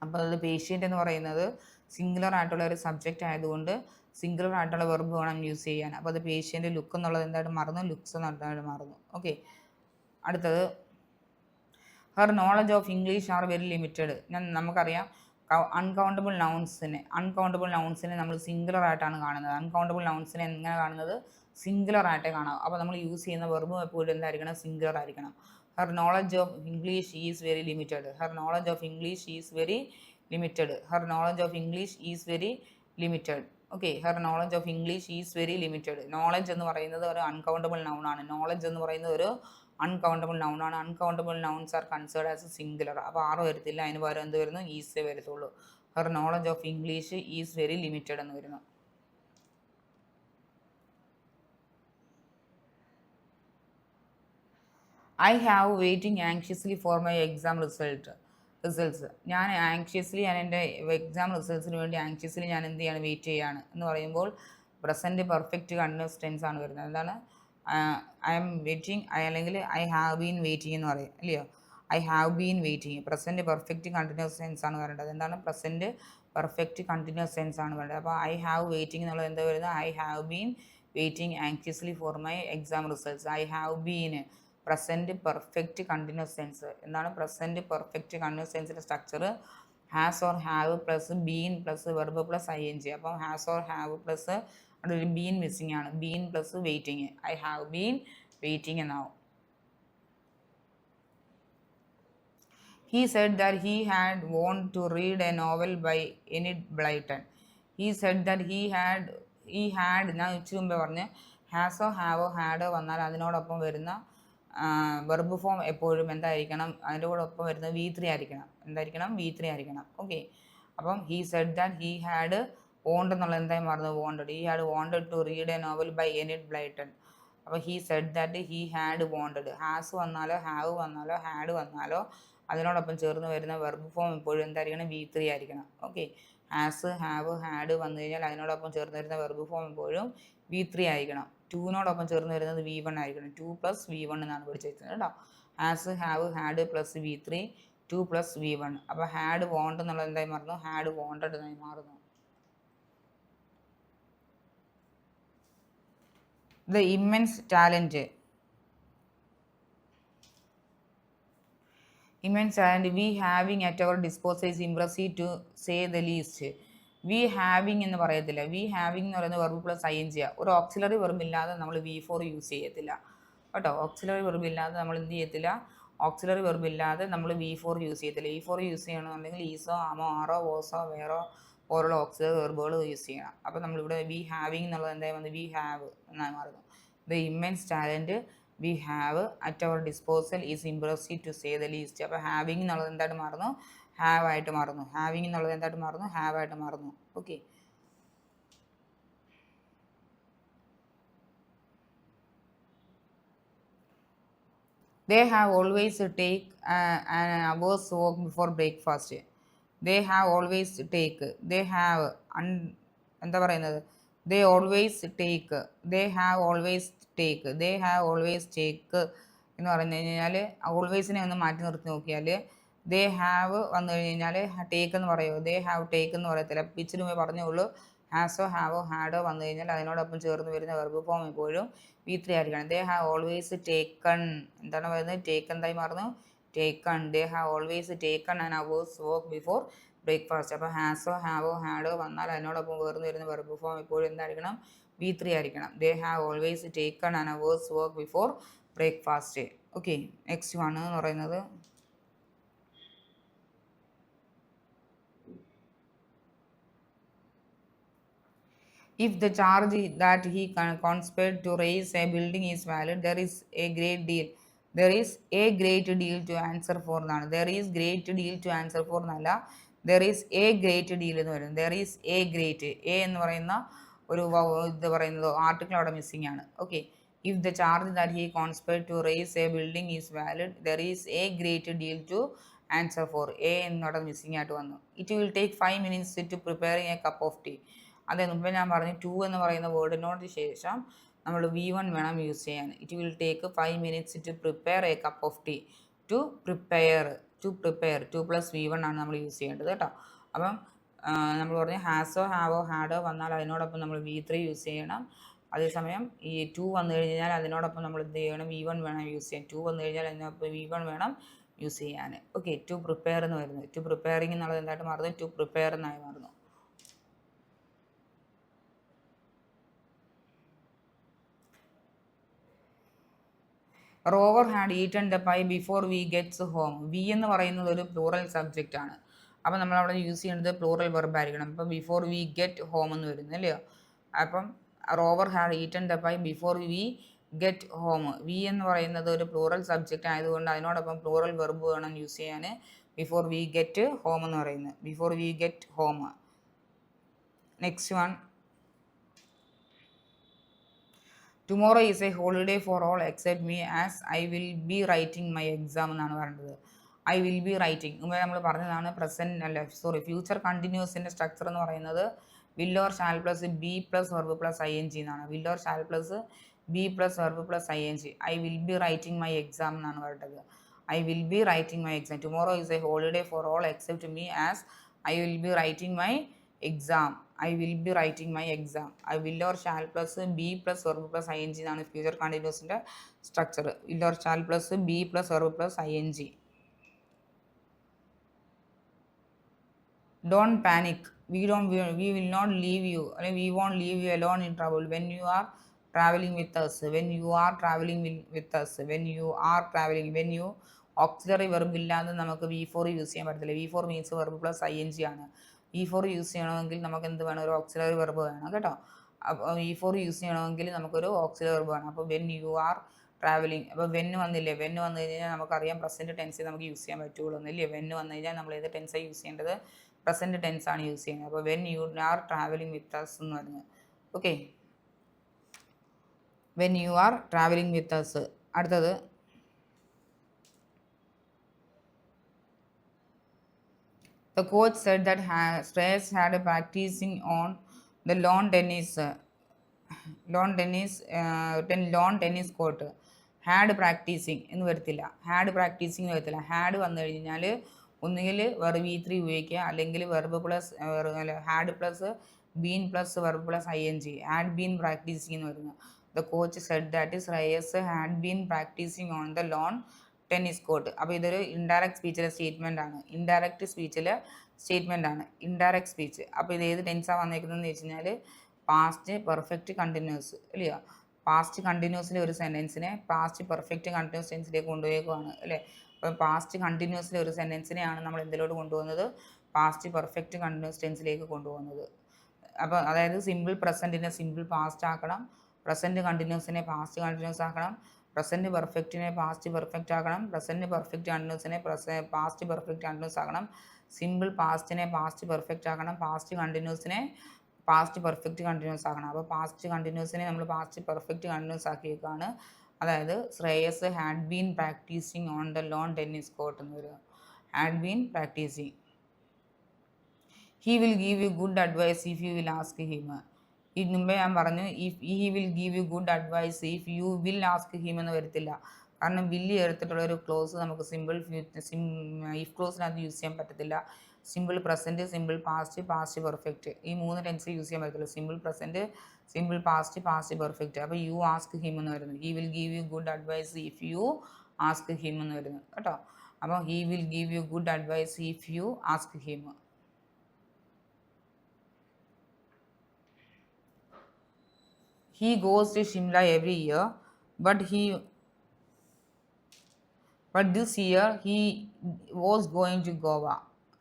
അപ്പോൾ അത് പേഷ്യൻ്റ് എന്ന് പറയുന്നത് സിംഗുലർ ആയിട്ടുള്ള ഒരു സബ്ജക്റ്റ് ആയതുകൊണ്ട് സിംഗുലർ ആയിട്ടുള്ള വെർബ് വേണം യൂസ് ചെയ്യാൻ. അപ്പോൾ അത് പേഷ്യൻ്റ് ലുക്ക് എന്നുള്ളത് എന്തായിട്ട് മാറുന്നു? ലുക്സ് എന്നായിട്ട് മാറുന്നു. ഓക്കെ, അടുത്തത് her knowledge of English are very limited. നമുക്കറിയാം അൺകൗണ്ടബിൾ നൗൺസിനെ നമ്മൾ സിംഗുലർ ആയിട്ടാണ് കാണുന്നത്. അൺകൗണ്ടബിൾ നൗൺസിനെ എങ്ങനെ കാണുന്നത്? സിംഗുലർ ആയിട്ടേ കാണാം. അപ്പോൾ നമ്മൾ യൂസ് ചെയ്യുന്ന വെർബും എപ്പോഴും എന്തായിരിക്കണം? സിംഗുലർ ആയിരിക്കണം. Her knowledge of English is very limited. Her knowledge of English is very limited. Her knowledge of English is very limited. Okay, her knowledge of English is very limited. Knowledge എന്ന് പറയുന്നത് ഒരു uncountable noun ആണ്. Knowledge എന്ന് പറയുന്നത് ഒരു uncountable noun ആണ്. Uncountable nouns are considered as singular. അപ്പോൾ ആറ് വരത്തില്ല, അതിന് പകരം എന്ത് വരുന്നു? ഈസേ വരത്തുള്ളൂ. Her knowledge of English is very limited എന്ന് വരുന്നു. I have waiting anxiously for my exam result. Results. ഞാൻ ആങ്ഷ്യസ്ലി ഞാൻ എൻ്റെ എക്സാം റിസൾട്ട്സിന് വേണ്ടി ആങ്ഷ്യസ്ലി ഞാൻ എന്ത് ചെയ്യാണ്, വെയിറ്റ് ചെയ്യാണ് എന്ന് പറയുമ്പോൾ പ്രസൻറ്റ് പെർഫെക്റ്റ് കണ്ടിന്യൂസ് ടെൻസ് ആണ് വരുന്നത്. എന്താണ് ഐ ആം വെയിറ്റിംഗ്, അല്ലെങ്കിൽ ഐ ഹാവ് ബീൻ വെയിറ്റിംഗ് എന്ന് പറയും അല്ലയോ. I have been waiting present perfect continuous tense ആണ് വരേണ്ടത്. എന്താണ് പ്രസൻറ്റ് പെർഫെക്റ്റ് കണ്ടിന്യൂസ് ടെൻസ് ആണ് വേണ്ടത്. അപ്പോൾ ഐ ഹാവ് വെയിറ്റിംഗ് എന്നുള്ളത് എന്താ വരുന്നത്, I have been waiting anxiously for my exam results. I have been present perfect continuous tense. എന്താണ് പ്രസൻറ്റ് പെർഫെക്റ്റ് കണ്ടിന്യൂസ് ടെൻസിൻ്റെ structure has or have plus been plus verb plus I N G. അപ്പം has or have plus അവിടെ ഒരു been missing ആണ്, been plus waiting, I have been waiting എന്നാവും. He said that he had wanted to read a novel by Enid Blyton. He said that he had ഞാൻ ഇച്ചിരി മുമ്പേ പറഞ്ഞ് ഹാസോ ഹാവോ ഹാഡോ വന്നാൽ അതിനോടൊപ്പം വരുന്ന വെർബ് ഫോം എപ്പോഴും എന്തായിരിക്കണം, അതിൻ്റെ കൂടെ ഒപ്പം വരുന്നത് V3 ആയിരിക്കണം. എന്തായിരിക്കണം, V3 ആയിരിക്കണം. ഓക്കെ. അപ്പം he said that he had want എന്നുള്ളത് എന്തായി മാറുന്നത്, wanted. He had wanted to read a novel by Enid Blyton. അപ്പോൾ he said that he had wanted. Has വന്നാലോ ഹാവ് വന്നാലോ ഹാഡ് വന്നാലോ അതിനോടൊപ്പം ചേർന്ന് വരുന്ന വെർബ് ഫോം എപ്പോഴും എന്തായിരിക്കണം, V3 ആയിരിക്കണം. ഓക്കെ. ഹാസ് ഹാവ് ഹാഡ് വന്നു കഴിഞ്ഞാൽ അതിനോടൊപ്പം ചേർന്ന് വരുന്ന വെർബ് ഫോം എപ്പോഴും V3 ആയിരിക്കണം. ടൂവിനോടൊപ്പം ചേർന്ന് വരുന്നത് V1 ആയിരിക്കണം. 2 + V1 എന്നാണ് പഠിച്ചിരിക്കുന്നത് കേട്ടോ. Has have had plus V3 2 + V1. അപ്പോൾ ഹാഡ് വോണ്ട് എന്നുള്ളത് എന്തായി മാറുന്നു, ഹാഡ് വോണ്ടഡ് എന്നായി മാറുന്നു. The immense talent we having at our disposal is impressive to say the least. V having എന്ന് പറയത്തില്ല. വി ഹാവിങ് എന്ന് പറയുന്നത് verb plus I N G. ഒരു ഓക്സിലറി വെർബ് ഇല്ലാതെ നമ്മൾ V4 യൂസ് ചെയ്യത്തില്ല കേട്ടോ. ഓക്സിലറി വെർബ് ഇല്ലാതെ നമ്മൾ എന്ത് ചെയ്യത്തില്ല, ഓക്സിലറി വെർബ് ഇല്ലാതെ നമ്മൾ V4 യൂസ് ചെയ്യത്തില്ല. V4 യൂസ് ചെയ്യണമെന്നുണ്ടെങ്കിൽ ഈസോ ആമോ ആറോ വോസോ വേറോ പോലുള്ള ഓക്സിലറി വെർബുകൾ യൂസ് ചെയ്യണം. അപ്പോൾ നമ്മളിവിടെ വി ഹാവിങ് എന്നുള്ളത് എന്തായി വന്നത്, വി ഹാവ് എന്നായി മാറുന്നു. The immense talent we have at our disposal is impressive to say the least. അപ്പോൾ ഹാവിങ് എന്നുള്ളത് എന്തായിട്ട് മാറുന്നു, ഹാവ് ആയിട്ട് മാറുന്നു. ഹാവിങ് എന്നുള്ളത് എന്തായിട്ട് മാറുന്നു, ഹാവ് ആയിട്ട് മാറുന്നു. Okay. They have always take an hour's walk before breakfast. They have always take. They have എന്താ പറയുന്നത്, they always take. They have always take. They have always take എന്ന് പറഞ്ഞു കഴിഞ്ഞാൽ ഓൾവേസിനെ ഒന്ന് മാറ്റി നിർത്തി നോക്കിയാൽ ദേ ഹാവ് വന്നു കഴിഞ്ഞ് കഴിഞ്ഞാൽ ടേക്ക് എന്ന് പറയുമോ, ദേ ഹാവ് ടേക്ക് എന്ന് പറയത്തില്ല. ഇച്ചിരി മുമ്പേ പറഞ്ഞുള്ളൂ ഹാസോ ഹാവോ ഹാഡോ വന്നു കഴിഞ്ഞാൽ അതിനോടൊപ്പം ചേർന്ന് വരുന്ന വെർബ് ഫോം എപ്പോഴും V3 ആയിരിക്കണം. ദേ ഹാവ് ഓൾവേസ് ടേക്കൺ എന്താണ് പറയുന്നത്, ടേക്ക് എന്തായി മാറുന്നു, taken. They have always taken an hour's walk before breakfast. അപ്പോൾ ഹാസോ ഹാവോ ഹാഡോ വന്നാൽ അതിനോടൊപ്പം വേർന്ന് വരുന്ന വെർബ് ഫോം എപ്പോഴും എന്തായിരിക്കണം, V3 ആയിരിക്കണം. They have always taken an hour's walk before breakfast. Okay. Next one എന്ന് പറയുന്നത് if the charge that he conspired to raise a building is valid, there is a great deal to answer for എന്നാണ്. there is great deal to answer for എന്നല്ല, there is a great deal എന്ന് പറയുന്നത്. there is a great, a എന്ന് പറയുന്ന ഒരു ഇത് പറയുന്നത് article അവിടെ മിസ്സിംഗ് ആണ്. Okay. if the charge that he conspired to raise a building is valid, there is a great deal to answer for. a എന്നവിടെ മിസ്സിംഗ് ആയിട്ട് വന്നു. it will take 5 minutes to preparing a cup of tea. അതേ മുമ്പ് ഞാൻ പറഞ്ഞു 2 എന്ന് പറയുന്ന വേർഡിനോട് ശേഷം നമ്മൾ V1 വേണം യൂസ് ചെയ്യാൻ. It will take 5 minutes to prepare a cup of tea. To prepare 2 + V1 ആണ് നമ്മൾ യൂസ് ചെയ്യേണ്ടത് കേട്ടോ. അപ്പം നമ്മൾ പറഞ്ഞു ഹാസോ ഹാവോ ഹാഡോ വന്നാൽ അതിനോടൊപ്പം നമ്മൾ V3 യൂസ് ചെയ്യണം. അതേസമയം ഈ 2 വന്നു കഴിഞ്ഞാൽ അതിനോടൊപ്പം നമ്മൾ എന്ത് ചെയ്യണം, V1 വേണം യൂസ് ചെയ്യാൻ. 2 വന്നു കഴിഞ്ഞാൽ അതിനൊപ്പം V1 വേണം യൂസ് ചെയ്യാൻ. ഓക്കെ. ടു പ്രിപ്പയർ എന്ന് വരുന്നത്, ടു പ്രിപ്പയറിംഗ് എന്നുള്ളത് എന്തായിട്ട് മാറുന്നത്, ടു പ്രിപ്പയർ എന്നായി മാറുന്നു. Rover had eaten the pie before we gets home. We എന്ന് പറയുന്നത് ഒരു പ്ലൂറൽ സബ്ജക്റ്റ് ആണ്. അപ്പം നമ്മളവിടെ യൂസ് ചെയ്യുന്നത് പ്ലൂറൽ വെർബ് ആയിരിക്കണം. അപ്പം ബിഫോർ വി ഗെറ്റ് ഹോം എന്ന് വരുന്നത് അല്ലയോ. അപ്പം Rover had eaten the pie before we get home. We എന്ന് പറയുന്നത് ഒരു പ്ലൂറൽ സബ്ജക്റ്റ് ആയതുകൊണ്ട് അതിനോടൊപ്പം പ്ലൂറൽ വെർബ് വേണം യൂസ് ചെയ്യാൻ. ബിഫോർ വി ഗെറ്റ് ഹോം എന്ന് പറയുന്നത്, before we get home. Next one, tomorrow is a holiday for all except me as I will be writing my exam എന്നാണ് പറയുന്നത്. I will be writing. മുമ്പേ നമ്മൾ പറഞ്ഞതാണ് present അല്ല future കണ്ടിന്യൂസിൻ്റെ structure എന്ന് പറയുന്നത് will or shall plus be plus verb plus I N G എന്നാണ്. Will or shall plus be plus verb plus I N G. I will be writing my exam എന്നാണ് പറയുന്നത്. I will be writing my exam. Tomorrow is a holiday for all except me as I will be writing my exam. I will be writing my exam. I will or shall plus be plus verb plus I N G എന്നാണ് future കണ്ടിന്യൂസിൻ്റെ structure. Will or shall plus be plus verb plus I N G. Don't panic. We will not leave you. We won't leave you alone in trouble when you are traveling with us. When you are traveling with us. When you are traveling. When you auxiliary verb ഇല്ലാതെ നമുക്ക് V4 use ചെയ്യാൻ പറ്റത്തില്ല. V4 means verb plus I N G ആണ്. V4 use ചെയ്യണമെങ്കിൽ നമുക്ക് എന്ത് വേണം? ഒരു ഓക്സിലറി വെർബ് വേണം കേട്ടോ. അപ്പോൾ V4 യൂസ് ചെയ്യണമെങ്കിൽ നമുക്കൊരു ഓക്സിലറി വെർബ് വേണം. അപ്പോൾ വെൻ യു ആർ ട്രാവലിംഗ്. അപ്പോൾ വെന്ന് വന്നില്ലേ? വെന്ന് വന്നു കഴിഞ്ഞാൽ നമുക്കറിയാം പ്രസൻറ്റ് ടെൻസ് നമുക്ക് യൂസ് ചെയ്യാൻ പറ്റുള്ളൂ എന്നില്ലേ? വെന്ന് വന്നു കഴിഞ്ഞാൽ നമ്മൾ ഏത് ടെൻസാണ് യൂസ് ചെയ്യേണ്ടത്? പ്രസൻറ്റ് ടെൻസ് ആണ് യൂസ് ചെയ്യുന്നത്. അപ്പോൾ when you are travelling with us എന്ന് പറഞ്ഞത്. Okay, when you are travelling with us. അടുത്തത് the coach said that Shreyas had practicing on the lawn tennis court. Had practising എന്ന് വരത്തില്ല. Had practising എന്ന് വരത്തില്ല. ഹാഡ് വന്നു കഴിഞ്ഞാൽ ഒന്നുകിൽ വെർബ് V3 ഉപയോഗിക്കുക, അല്ലെങ്കിൽ verb plus had plus been plus verb plus I N G. Had been practising എന്ന് പറയുന്നത്. The coach said that Shreyas had been practising on the lawn tennis court. അപ്പോൾ ഇതൊരു ഇൻഡയറക്റ്റ് സ്പീച്ചിലെ സ്റ്റേറ്റ്മെൻ്റ് ആണ്. ഇൻഡയറക്റ്റ് സ്പീച്ചിലെ statement ആണ് ഇൻഡയറക്റ്റ് സ്പീച്ച്. അപ്പോൾ ഇത് ഏത് ടെൻസാണ് വന്നേക്കുന്നതെന്ന് വെച്ച് കഴിഞ്ഞാൽ പാസ്റ്റ് പെർഫെക്റ്റ് കണ്ടിന്യൂസ് അല്ലയോ. പാസ്റ്റ് കണ്ടിന്യൂസിലെ ഒരു സെൻറ്റൻസിനെ പാസ്റ്റ് പെർഫെക്റ്റ് കണ്ടിന്യൂസ് ടെൻസിലേക്ക് കൊണ്ടുപോയേക്കുവാണ് അല്ലേ. അപ്പോൾ പാസ്റ്റ് കണ്ടിന്യൂസിലെ ഒരു സെൻറ്റൻസിനെയാണ് നമ്മൾ എന്തിലോട്ട് കൊണ്ടുപോകുന്നത്? പാസ്റ്റ് പെർഫെക്റ്റ് കണ്ടിന്യൂസ് ടെൻസിലേക്ക് കൊണ്ടുപോകുന്നത്. അപ്പോൾ അതായത് സിമ്പിൾ പ്രസൻറ്റിനെ സിമ്പിൾ പാസ്റ്റ് ആക്കണം, പ്രസൻറ്റ് കണ്ടിന്യൂസിനെ പാസ്റ്റ് കണ്ടിന്യൂസ് ആക്കണം, പ്രസൻറ്റ് പെർഫെക്റ്റിനെ പാസ്റ്റ് പെർഫെക്റ്റ് ആക്കണം, പ്രസൻറ്റ് പെർഫെക്റ്റ് കണ്ടിന്യൂസിനെ പാസ്റ്റ് പെർഫെക്റ്റ് കണ്ടിന്യൂസ് ആക്കണം, സിമ്പിൾ പാസ്റ്റിനെ പാസ്റ്റ് പെർഫെക്റ്റ് ആക്കണം, പാസ്റ്റ് കണ്ടിന്യൂസിനെ പാസ്റ്റ് പെർഫെക്റ്റ് കണ്ടിന്യൂസ് ആക്കണം. അപ്പോൾ പാസ്റ്റ് കണ്ടിന്യൂസിനെ നമ്മൾ പാസ്റ്റ് പെർഫെക്റ്റ് കണ്ടിന്യൂസ് ആക്കിയേക്കാണ്. അതായത് Shreyas had been practising on the lawn tennis court എന്ന് വരിക. Had been practising. He will give you good advice if you will ask him. ഈ മുമ്പേ ഞാൻ പറഞ്ഞു if he will give you good advice if you will ask him എന്ന് വരത്തില്ല. കാരണം will ചേർത്തിട്ടുള്ളൊരു ക്ലോസ് നമുക്ക് സിമ്പിൾ ഇഫ് ക്ലോസിനകത്ത് യൂസ് ചെയ്യാൻ പറ്റത്തില്ല. Simple present, simple past, past perfect, ഈ 3 ടെൻസ് യൂസ് ചെയ്യാൻ പറ്റത്തില്ല. Simple present, simple past, past perfect. അപ്പോൾ യു ആസ്ക് ഹിം എന്ന് വരുന്നത്. He will give you good advice if you ask him എന്ന് വരുന്നത് കേട്ടോ. അപ്പോൾ he will give you good advice if you ask him. He goes to Shimla every year, but this year he was going to Goa.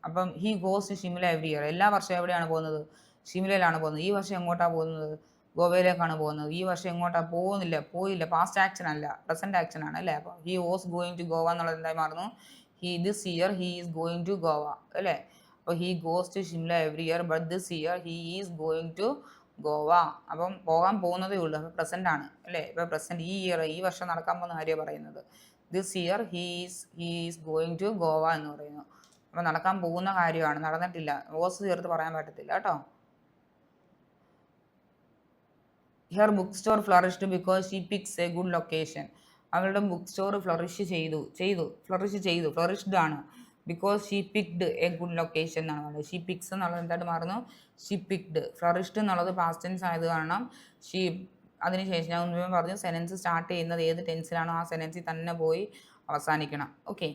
അപ്പം he goes to Shimla every year. എല്ലാ വർഷവും എവിടെയാണ് പോകുന്നത്? ഷിംലയിലാണ് പോകുന്നത്. ഈ വർഷം എങ്ങോട്ടാണ് പോകുന്നത്? ഗോവയിലേക്കാണ് പോകുന്നത്. ഈ വർഷം എങ്ങോട്ടാണ് പോയില്ല. പാസ്റ്റ് ആക്ഷൻ അല്ല, പ്രസൻറ്റ് ആക്ഷൻ ആണ് അല്ലേ. അപ്പോൾ he was going to Goa എന്നുള്ളത് എന്തായി മാറുന്നു? this year he is going to Goa അല്ലേ. അപ്പോൾ he goes to Shimla every year, but this year he is going to Goa. അപ്പം പോകാൻ പോകുന്നതേ ഉള്ളൂ. അപ്പോൾ പ്രസൻ്റ് ആണ് അല്ലേ. ഇപ്പോൾ പ്രസൻറ്റ് ഈ വർഷം നടക്കാൻ പോകുന്ന കാര്യമാണ് പറയുന്നത്. This year he is going to Goa എന്ന് പറയുന്നു. അപ്പോൾ നടക്കാൻ പോകുന്ന കാര്യമാണ്, നടന്നിട്ടില്ല. വോസ് ചേർത്ത് പറയാൻ പറ്റത്തില്ല കേട്ടോ. Her book store flourished because she picks a good location. അവളുടെ ബുക്ക് സ്റ്റോർ ഫ്ലറിഷ്ഡ് ആണ്. Because she picked a good location എന്നാണ് പറയുന്നത്. ഷീ പിക്സ് എന്നുള്ളത് എന്തായിട്ട് മാറുന്നു? She picked. ഫ്ലറിഷ്ഡ് എന്നുള്ളത് പാസ്റ്റ് ടെൻസ് ആയത് കാരണം ഷീ, അതിനുശേഷം ഞാൻ മുൻപേ പറഞ്ഞു സെനൻസ് സ്റ്റാർട്ട് ചെയ്യുന്നത് ഏത് ടെൻസിലാണോ ആ സെനൻസിൽ തന്നെ പോയി അവസാനിക്കണം. ഓക്കെ,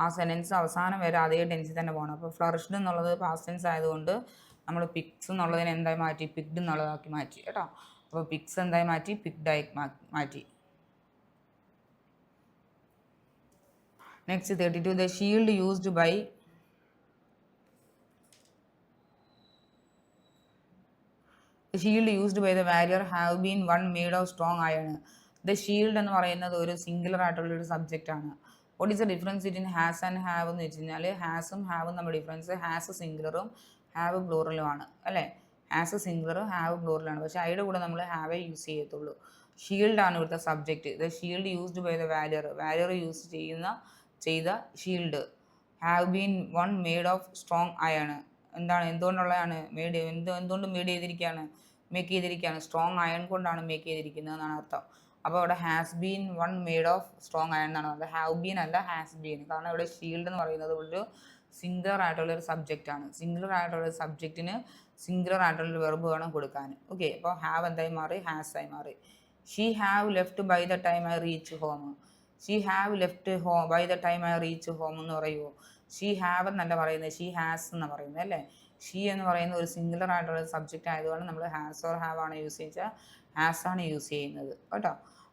ആ സെനൻസ് അവസാനം വരെ അതേ ടെൻസിൽ തന്നെ പോകണം. അപ്പോൾ ഫ്ലറിഷ്ഡ് എന്നുള്ളത് പാസ്റ്റ് ടെൻസ് ആയതുകൊണ്ട് നമ്മൾ പിക്സ് എന്നുള്ളതിനെ എന്തായി മാറ്റി? പിക്ഡ് എന്നുള്ളതാക്കി മാറ്റി കേട്ടോ. അപ്പോൾ പിക്സ് എന്തായി മാറ്റി? പിക്ഡായി മാറ്റി. Next 32, the shield used by the warrior have been one made of strong iron. The shield എന്ന് പറയുന്നത് ഒരു സിംഗുലർ ആയിട്ടുള്ളൊരു സബ്ജക്റ്റ് ആണ്. What is the difference between has and have എന്ന് വെച്ച് കഴിഞ്ഞാൽ ഹാസും ഹാവും നമ്മുടെ ഡിഫറൻസ്, ഹാസ് സിംഗുലറും ഹാവ് പ്ലൂറലുമാണ് അല്ലേ. ഹാസ് സിംഗുലറും ഹാവ് പ്ലൂറലാണ്. പക്ഷേ അതിയുടെ കൂടെ നമ്മൾ ഹാവേ യൂസ് ചെയ്യത്തുള്ളൂ. ഷീൽഡാണ് ഇവിടുത്തെ subject. The shield used by the warrior use ചെയ്ത shield. Have been one made of strong iron. എന്താണ്, എന്തുകൊണ്ടുള്ളതാണ് എന്തുകൊണ്ട് മെയ്ഡ് ചെയ്തിരിക്കുകയാണ്, മേക്ക് ചെയ്തിരിക്കുകയാണ്, സ്ട്രോങ് അയൺ കൊണ്ടാണ് മേക്ക് ചെയ്തിരിക്കുന്നത് എന്നാണ് അർത്ഥം. അപ്പോൾ ഇവിടെ has been one made of strong iron എന്നാണ് പറയുന്നത്. ഹാവ് ബീൻ അല്ല, ഹാസ് ബീൻ. കാരണം ഇവിടെ ഷീൽഡ് എന്ന് പറയുന്നത് ഒരു സിംഗുലർ ആയിട്ടുള്ളൊരു സബ്ജക്റ്റാണ്. സിംഗുലർ ആയിട്ടുള്ള സബ്ജക്റ്റിന് സിംഗുലർ ആയിട്ടുള്ളൊരു വെർബ് വേണം കൊടുക്കാൻ. ഓക്കെ, അപ്പോൾ ഹാവ് എന്തായി മാറി, ഹാസ് ആയി മാറി. She have left by the time I reach home. She have left home by the time I reach home എന്ന് പറയുമോ? ഷീ ഹാവ് എന്നല്ല പറയുന്നത്, ഷീ ഹാസ് എന്ന് പറയുന്നത് അല്ലേ. ഷീ എന്ന് പറയുന്ന ഒരു സിംഗുലർ ആയിട്ടുള്ള സബ്ജക്റ്റ് ആയതുകൊണ്ട് നമ്മൾ ഹാസ് ഓർ ഹാവ് ആണ് യൂസ് ചെയ്താൽ ഹാസ് ആണ് യൂസ് ചെയ്യുന്നത് കേട്ടോ.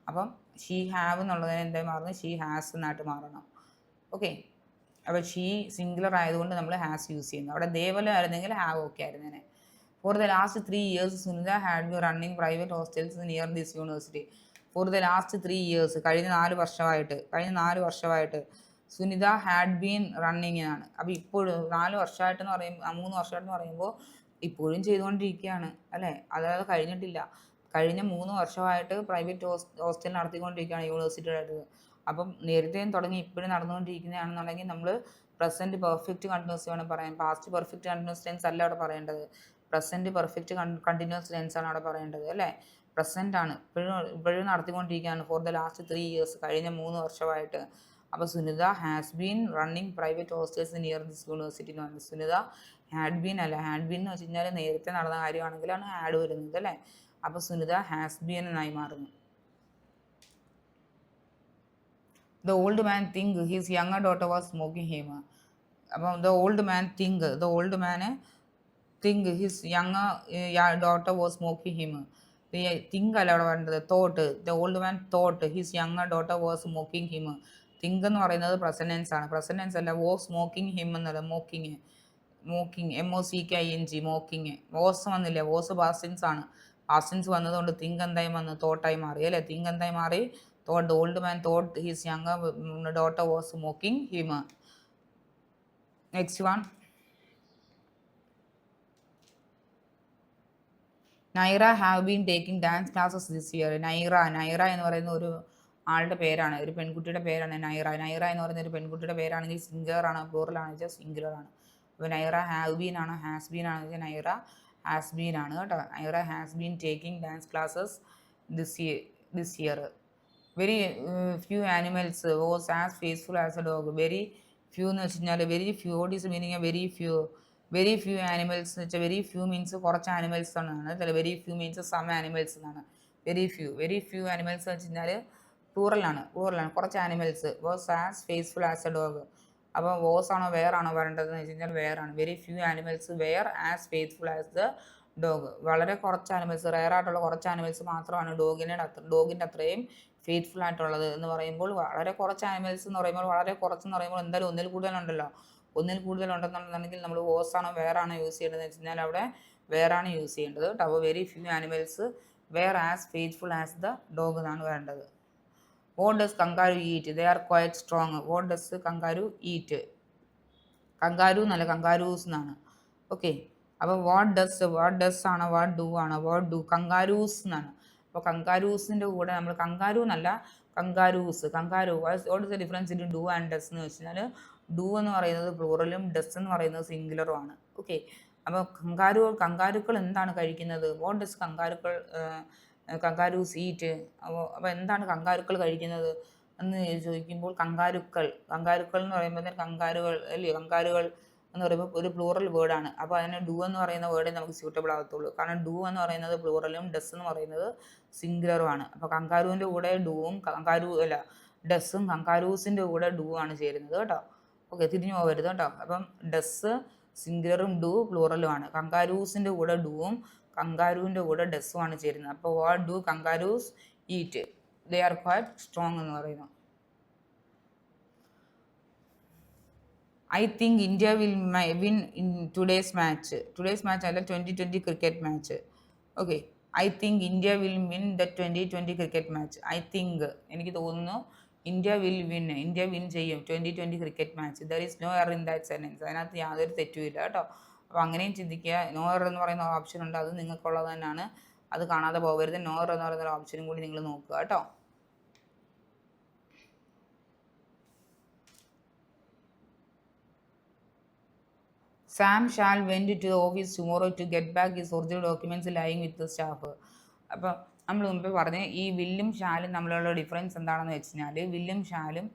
അപ്പം ഷീ ഹാവ് എന്നുള്ളതിന് എന്തായി മാറുന്നത്, ഷീ ഹാസ് എന്നായിട്ട് മാറണം. ഓക്കെ, അപ്പോൾ ഷീ സിംഗുലർ ആയതുകൊണ്ട് നമ്മൾ ഹാസ് യൂസ് ചെയ്യുന്നു. അവിടെ ദേവല ആയിരുന്നെങ്കിൽ ഹാവ് ഓക്കെ ആയിരുന്നേനെ. For the last 3 years Sunita had be running private hostels near this university. For the last 3 years, കഴിഞ്ഞ 4 വർഷമായിട്ട് സുനിത ഹാഡ് ബീൻ റണ്ണിങ് ആണ്. അപ്പോൾ ഇപ്പോഴും 4 വർഷമായിട്ടെന്ന് പറയുമ്പോൾ 3 വർഷമായിട്ടെന്ന് പറയുമ്പോൾ ഇപ്പോഴും ചെയ്തുകൊണ്ടിരിക്കുകയാണ് അല്ലേ, അതായത് കഴിഞ്ഞിട്ടില്ല. കഴിഞ്ഞ 3 വർഷമായിട്ട് പ്രൈവറ്റ് ഹോസ്റ്റൽ നടത്തിക്കൊണ്ടിരിക്കുകയാണ് യൂണിവേഴ്സിറ്റിയുടെ അടുത്ത്. അപ്പം നേരത്തെയും തുടങ്ങി ഇപ്പോഴും നടന്നുകൊണ്ടിരിക്കുന്നതാണെന്നുണ്ടെങ്കിൽ നമ്മൾ പ്രസൻറ്റ് പെർഫെക്റ്റ് കണ്ടിന്യൂസ് വേണം പറയാൻ. പാസ്റ്റ് പെർഫെക്റ്റ് കണ്ടിന്യൂസ് ടെൻസ് അല്ല അവിടെ പറയേണ്ടത്, പ്രസൻറ്റ് പെർഫെക്റ്റ് കണ്ടിന്യൂസ് ടെൻസ് ആണ് അവിടെ പറയേണ്ടത് അല്ലേ. പ്രസൻ്റ് ആണ്, ഇപ്പോഴും നടത്തിക്കൊണ്ടിരിക്കുകയാണ്. ഫോർ ദ ലാസ്റ്റ് 3 years, കഴിഞ്ഞ 3 വർഷമായിട്ട്. അപ്പോൾ Sunita has been running private hostels near this university എന്ന് പറയുന്നത്. സുനിത ഹാഡ് ബീൻ അല്ല, ഹാഡ് ബീൻ എന്ന് വെച്ച് കഴിഞ്ഞാൽ നേരത്തെ നടന്ന കാര്യമാണെങ്കിലാണ് ഹാഡ് വരുന്നത് അല്ലേ. അപ്പോൾ സുനിത ഹാസ് ബീൻ എന്നായി മാറുന്നു. The old man think his younger daughter was smoking him. അപ്പം the old man think his younger daughter was smoking him. Think അല്ല അവിടെ വേണ്ടത്, thought. The old man thought his younger daughter was smoking him. Think എന്ന് പറയുന്നത് present tense ആണ്, present tense അല്ല. Was smoking him എന്നല്ല, മോക്കിങ് MOCKING മോക്കിങ്. Was വന്നില്ല, വാസ് പാസ്റ്റൻസ് ആണ്. പാസ്റ്റൻസ് വന്നതുകൊണ്ട് തിങ്ക് എന്തായി വന്നു, തോട്ടായി മാറി അല്ലേ. തിങ്ക് എന്തായി മാറി, thought. Old man thought his younger daughter was smoking him. Next one, Naira have been taking dance classes this year. Naira എന്ന് പറയുന്ന ഒരു ആളുടെ പേരാണ്, ഒരു പെൺകുട്ടിയുടെ പേരാണ് നൈറ എന്ന് പറയുന്ന ഒരു പെൺകുട്ടിയുടെ പേരാണെങ്കിൽ സിംഗുലർ ആണ്, പ്ലൂറൽ ആണെന്ന് വെച്ചാൽ സിംഗുലർ ആണ്. അപ്പോൾ നൈറ ഹാവ് ബീൻ ആണ്, ഹാസ് ബീൻ ആണെന്ന് വെച്ചാൽ നൈറ ഹാസ് ബീൻ ആണ് കേട്ടോ. Naira has been taking dance classes this year. Very few animals was as faithful as a dog. Very few എന്ന് വെച്ച് കഴിഞ്ഞാൽ very few, what is meaning very few animals എന്ന് വെച്ചാൽ വെരി ഫ്യൂ മീൻസ് കുറച്ച് animals എന്നാണ്, ചില very few means some animals എന്നാണ്. Very few animals എന്ന് വെച്ച് കഴിഞ്ഞാൽ പ്ലൂറലാണ്, കുറച്ച് animals. Was as faithful as a dog. അപ്പോൾ വാസ് ആണോ വെയർ ആണോ വരേണ്ടതെന്ന് വെച്ച് കഴിഞ്ഞാൽ വെയർ ആണ്. Very few animals were as faithful as the dog. വളരെ കുറച്ച് ആനിമൽസ്, റെയർ ആയിട്ടുള്ള കുറച്ച് ആനിമൽസ് മാത്രമാണ് ഡോഗിൻ്റെ അത്രയും ഫെയ്ത്ത്ഫുൾ ആയിട്ടുള്ളത് എന്ന് പറയുമ്പോൾ. വളരെ കുറച്ച് ആനിമൽസ് എന്ന് പറയുമ്പോൾ, വളരെ കുറച്ചെന്ന് പറയുമ്പോൾ എന്തായാലും ഒന്നിൽ കൂടുതലുണ്ടല്ലോ. ഒന്നിൽ കൂടുതലുണ്ടെന്നുണ്ടെങ്കിൽ നമ്മൾ വാസ് ആണോ വെയർ ആണോ യൂസ് ചെയ്യേണ്ടതെന്ന് വെച്ച് കഴിഞ്ഞാൽ അവിടെ വെയർ ആണ് യൂസ് ചെയ്യേണ്ടത് കേട്ടോ. അപ്പോൾ very few animals were as faithful as the dog എന്നാണ് വേണ്ടത്. What does kangaroo eat? They are quite strong. What does kangaroo eat? Kangaroo എന്നല്ല, കങ്കാരൂസ് എന്നാണ്. ഓക്കെ, അപ്പോൾ വാട്ട് ഡസ് ആണ്, വാട്ട് ഡു കങ്കാരൂസ് എന്നാണ്. അപ്പോൾ കങ്കാരൂസിൻ്റെ കൂടെ നമ്മൾ കങ്കാരു എന്നല്ല, Kangaroos. What is the difference in do and does എന്ന് വെച്ച് കഴിഞ്ഞാൽ ഡു എന്ന് പറയുന്നത് പ്ലൂറലും ഡസ് എന്ന് പറയുന്നത് സിംഗുലറും ആണ്. ഓക്കെ, അപ്പോൾ കങ്കാരുക്കൾ എന്താണ് കഴിക്കുന്നത്? What does Kangaroos eat. അപ്പോൾ എന്താണ് കങ്കാരുക്കൾ കഴിക്കുന്നത് എന്ന് ചോദിക്കുമ്പോൾ കങ്കാരുക്കൾ എന്ന് പറയുമ്പോൾ കങ്കാരുകൾ അല്ലേ. കങ്കാരുകൾ എന്ന് പറയുമ്പോൾ ഒരു പ്ലൂറൽ വേർഡാണ്. അപ്പോൾ അതിന് ഡു എന്ന് പറയുന്ന വേർഡേ നമുക്ക് സ്യൂട്ടബിൾ ആകത്തുള്ളൂ. കാരണം ഡു എന്ന് പറയുന്നത് പ്ലൂറലും ഡസ് എന്ന് പറയുന്നത് സിംഗുലറും ആണ്. അപ്പോൾ കങ്കാരുവിൻ്റെ കൂടെ ഡൂവും ഡസ്സും കങ്കാരൂസിൻ്റെ കൂടെ ഡൂ ആണ് ചേരുന്നത് കേട്ടോ. ഓക്കെ, തിരിഞ്ഞു പോകരുത് കേട്ടോ. അപ്പം ഡസ് സിംഗുലറും ഡു പ്ലൂറലും ആണ്. കങ്കാരൂസിൻ്റെ കൂടെ ഡൂവും കങ്കാരുവിൻ്റെ കൂടെ ഡസ്സുമാണ് ചേരുന്നത്. അപ്പോൾ what do kangaroos eat? They are quite strong എന്ന് പറയുന്നു. I think India will win in today's match അല്ല 2020 cricket match. Okay, I think India will win the 2020 cricket match. I think എനിക്ക് തോന്നുന്നു ഇന്ത്യ വിൻ ചെയ്യും 2020 cricket match. There is no error in that sentence. അതിനകത്ത് യാതൊരു തെറ്റുമില്ല കേട്ടോ. അപ്പോൾ അങ്ങനെയും ചിന്തിക്കുക. നോ എറർ എന്ന് പറയുന്ന ഓപ്ഷൻ ഉണ്ട്, അത് നിങ്ങൾക്കുള്ളത് തന്നെയാണ്, അത് കാണാതെ പോകരുത്. നോ എറർ എന്ന് പറയുന്ന ഓപ്ഷനും കൂടി നിങ്ങൾ നോക്കുക കേട്ടോ. Sam shall went to the office tomorrow to get back his original documents lying with the staff. അപ്പോൾ നമ്മൾ മുമ്പേ പറഞ്ഞ് ഈ വില്ലും ഷാലും തമ്മിലുള്ള ഡിഫറൻസ് എന്താണെന്ന് വെച്ച് കഴിഞ്ഞാൽ വില്ലും ഷാലും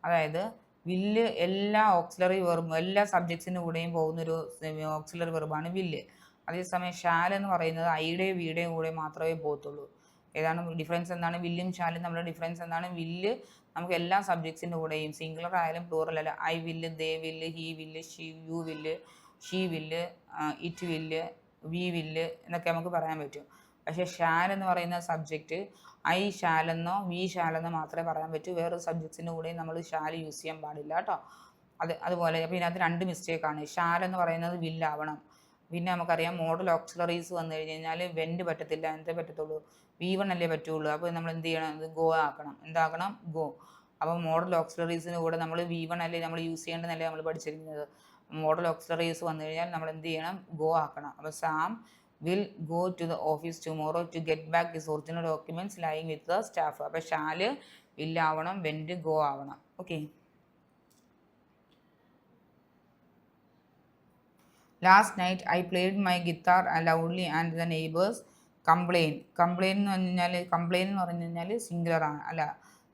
അതായത് വില്ല് എല്ലാ ഓക്സിലറി വെർബും എല്ലാ സബ്ജക്ട്സിൻ്റെ കൂടെയും പോകുന്നൊരു ഓക്സിലറി വെർബാണ് വില്ല്. അതേസമയം ഷാൽ എന്ന് പറയുന്നത് ഐയുടെയും വിയുടെയും കൂടെ മാത്രമേ പോകത്തുള്ളൂ. ഏതാണ് ഡിഫറൻസ് എന്താണ് വില്ലും ഷാലും തമ്മിലുള്ള ഡിഫറൻസ് എന്താണ്? വില്ല് നമുക്ക് എല്ലാ സബ്ജക്ട്സിൻ്റെ കൂടെയും സിംഗുലർ ആയാലും പ്ലൂറൽ അല്ല ഐ വില്ല്, ദേ വില്ല്, ഹി വില്ല്, യു വില്ല്, ഷീ വില്ല്, ഇറ്റ് വില്ല്, വി വില്ല് എന്നൊക്കെ നമുക്ക് പറയാൻ പറ്റും. പക്ഷേ ഷാൽ എന്ന് പറയുന്ന സബ്ജക്റ്റ് ഐ ഷാലെന്നോ വി ഷാലെന്നോ മാത്രമേ പറയാൻ പറ്റൂ. വേറൊരു സബ്ജക്ട്സിൻ്റെ കൂടെയും നമ്മൾ ഷാൽ യൂസ് ചെയ്യാൻ പാടില്ല കേട്ടോ. അതുപോലെ അപ്പോൾ ഇതിനകത്ത് 2 മിസ്റ്റേക്കാണ്. ഷാൽ എന്ന് പറയുന്നത് വില്ലാവണം. പിന്നെ നമുക്കറിയാം മോഡൽ ഓക്സിലറീസ് വന്നു കഴിഞ്ഞ് കഴിഞ്ഞാൽ വെൻറ്റ് പറ്റത്തില്ല, എന്തേ പറ്റത്തുള്ളൂ V1 അല്ലേ പറ്റുള്ളൂ. അപ്പോൾ നമ്മൾ എന്ത് ചെയ്യണം? ഇത് ഗോ ആക്കണം. എന്താക്കണം? ഗോ. അപ്പോൾ മോഡൽ ഓക്സിലറീസിന് കൂടെ നമ്മൾ V1 അല്ലേ നമ്മൾ യൂസ് ചെയ്യേണ്ടതല്ലേ നമ്മൾ പഠിച്ചിരിക്കുന്നത്. മോഡൽ ഓക്സിലറീസ് വന്നു കഴിഞ്ഞാൽ നമ്മൾ എന്ത് ചെയ്യണം? ഗോ ആക്കണം. അപ്പോൾ Sam will go to the office tomorrow to get back his original documents lying with the staff. അപ്പോൾ ഷാല് വില്ലാവണം, വെൻറ്റ് ഗോ ആവണം. Okay. Last night I played my guitar loudly and the neighbours complain. Complain എന്ന് പറഞ്ഞു കഴിഞ്ഞാൽ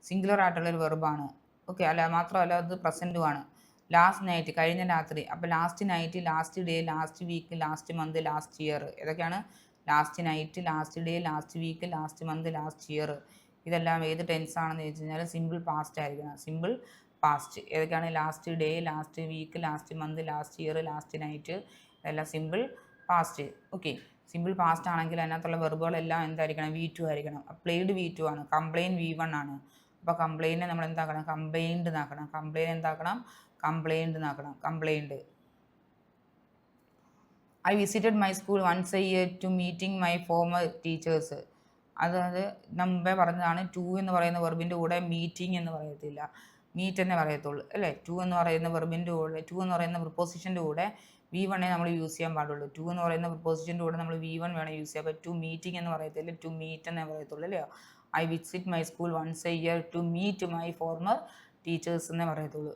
singular ആയിട്ടുള്ളൊരു വെർബാണ്. Okay. മാത്രമല്ല അത് പ്രസൻറ്റുമാണ്. Last night കഴിഞ്ഞ രാത്രി. അപ്പോൾ last night, last day, last week, last month, last year. ഇതൊക്കെയാണ് last night, last day, last week, last month, last year. ഇതെല്ലാം ഏത് ടെൻസ് ആണെന്ന് വെച്ച് കഴിഞ്ഞാൽ സിമ്പിൾ പാസ്റ്റ് ആയിരിക്കണം. Simple past. ഏതൊക്കെയാണ്? Last day, last week, last month, last year, last night. ഇതെല്ലാം simple past. Okay. Simple past ആണെങ്കിൽ അതിനകത്തുള്ള വെർബുകളെല്ലാം എന്തായിരിക്കണം? V2 ആയിരിക്കണം. പ്ലേഡ് V2 ആണ്. കംപ്ലെയിൻ V1 ആണ്. അപ്പോൾ കംപ്ലെയിനെ നമ്മൾ എന്താക്കണം? കംപ്ലെയിൻഡ് എന്നാക്കണം. കംപ്ലെയിൻ എന്താക്കണം? കംപ്ലെയിൻഡ് എന്നാക്കണം. Complained. I visited my school once a year to meeting my former teachers. അതായത് മുമ്പേ പറഞ്ഞതാണ് ടു എന്ന് പറയുന്ന വെർബിൻ്റെ കൂടെ മീറ്റിംഗ് എന്ന് പറയത്തില്ല, മീറ്റ് തന്നെ പറയത്തുള്ളൂ അല്ലേ. ടു എന്ന് പറയുന്ന വെർബിൻ്റെ കൂടെ, ടു എന്ന് പറയുന്ന പ്രിപ്പോസിഷൻ്റെ കൂടെ V1 നമ്മൾ യൂസ് ചെയ്യാൻ പാടുള്ളൂ. ടു എന്ന് പറയുന്ന പ്രിപ്പോസിഷൻ്റെ കൂടെ നമ്മൾ V1 വേണം യൂസ് ചെയ്യാൻ. അപ്പോൾ ടു മീറ്റിംഗ് എന്ന് പറയത്തില്ല, ടു മീറ്റ് എന്നേ പറയത്തുള്ളൂ അല്ലേ. I visit my school once a year to meet my former teachers എന്നേ പറയത്തുള്ളൂ.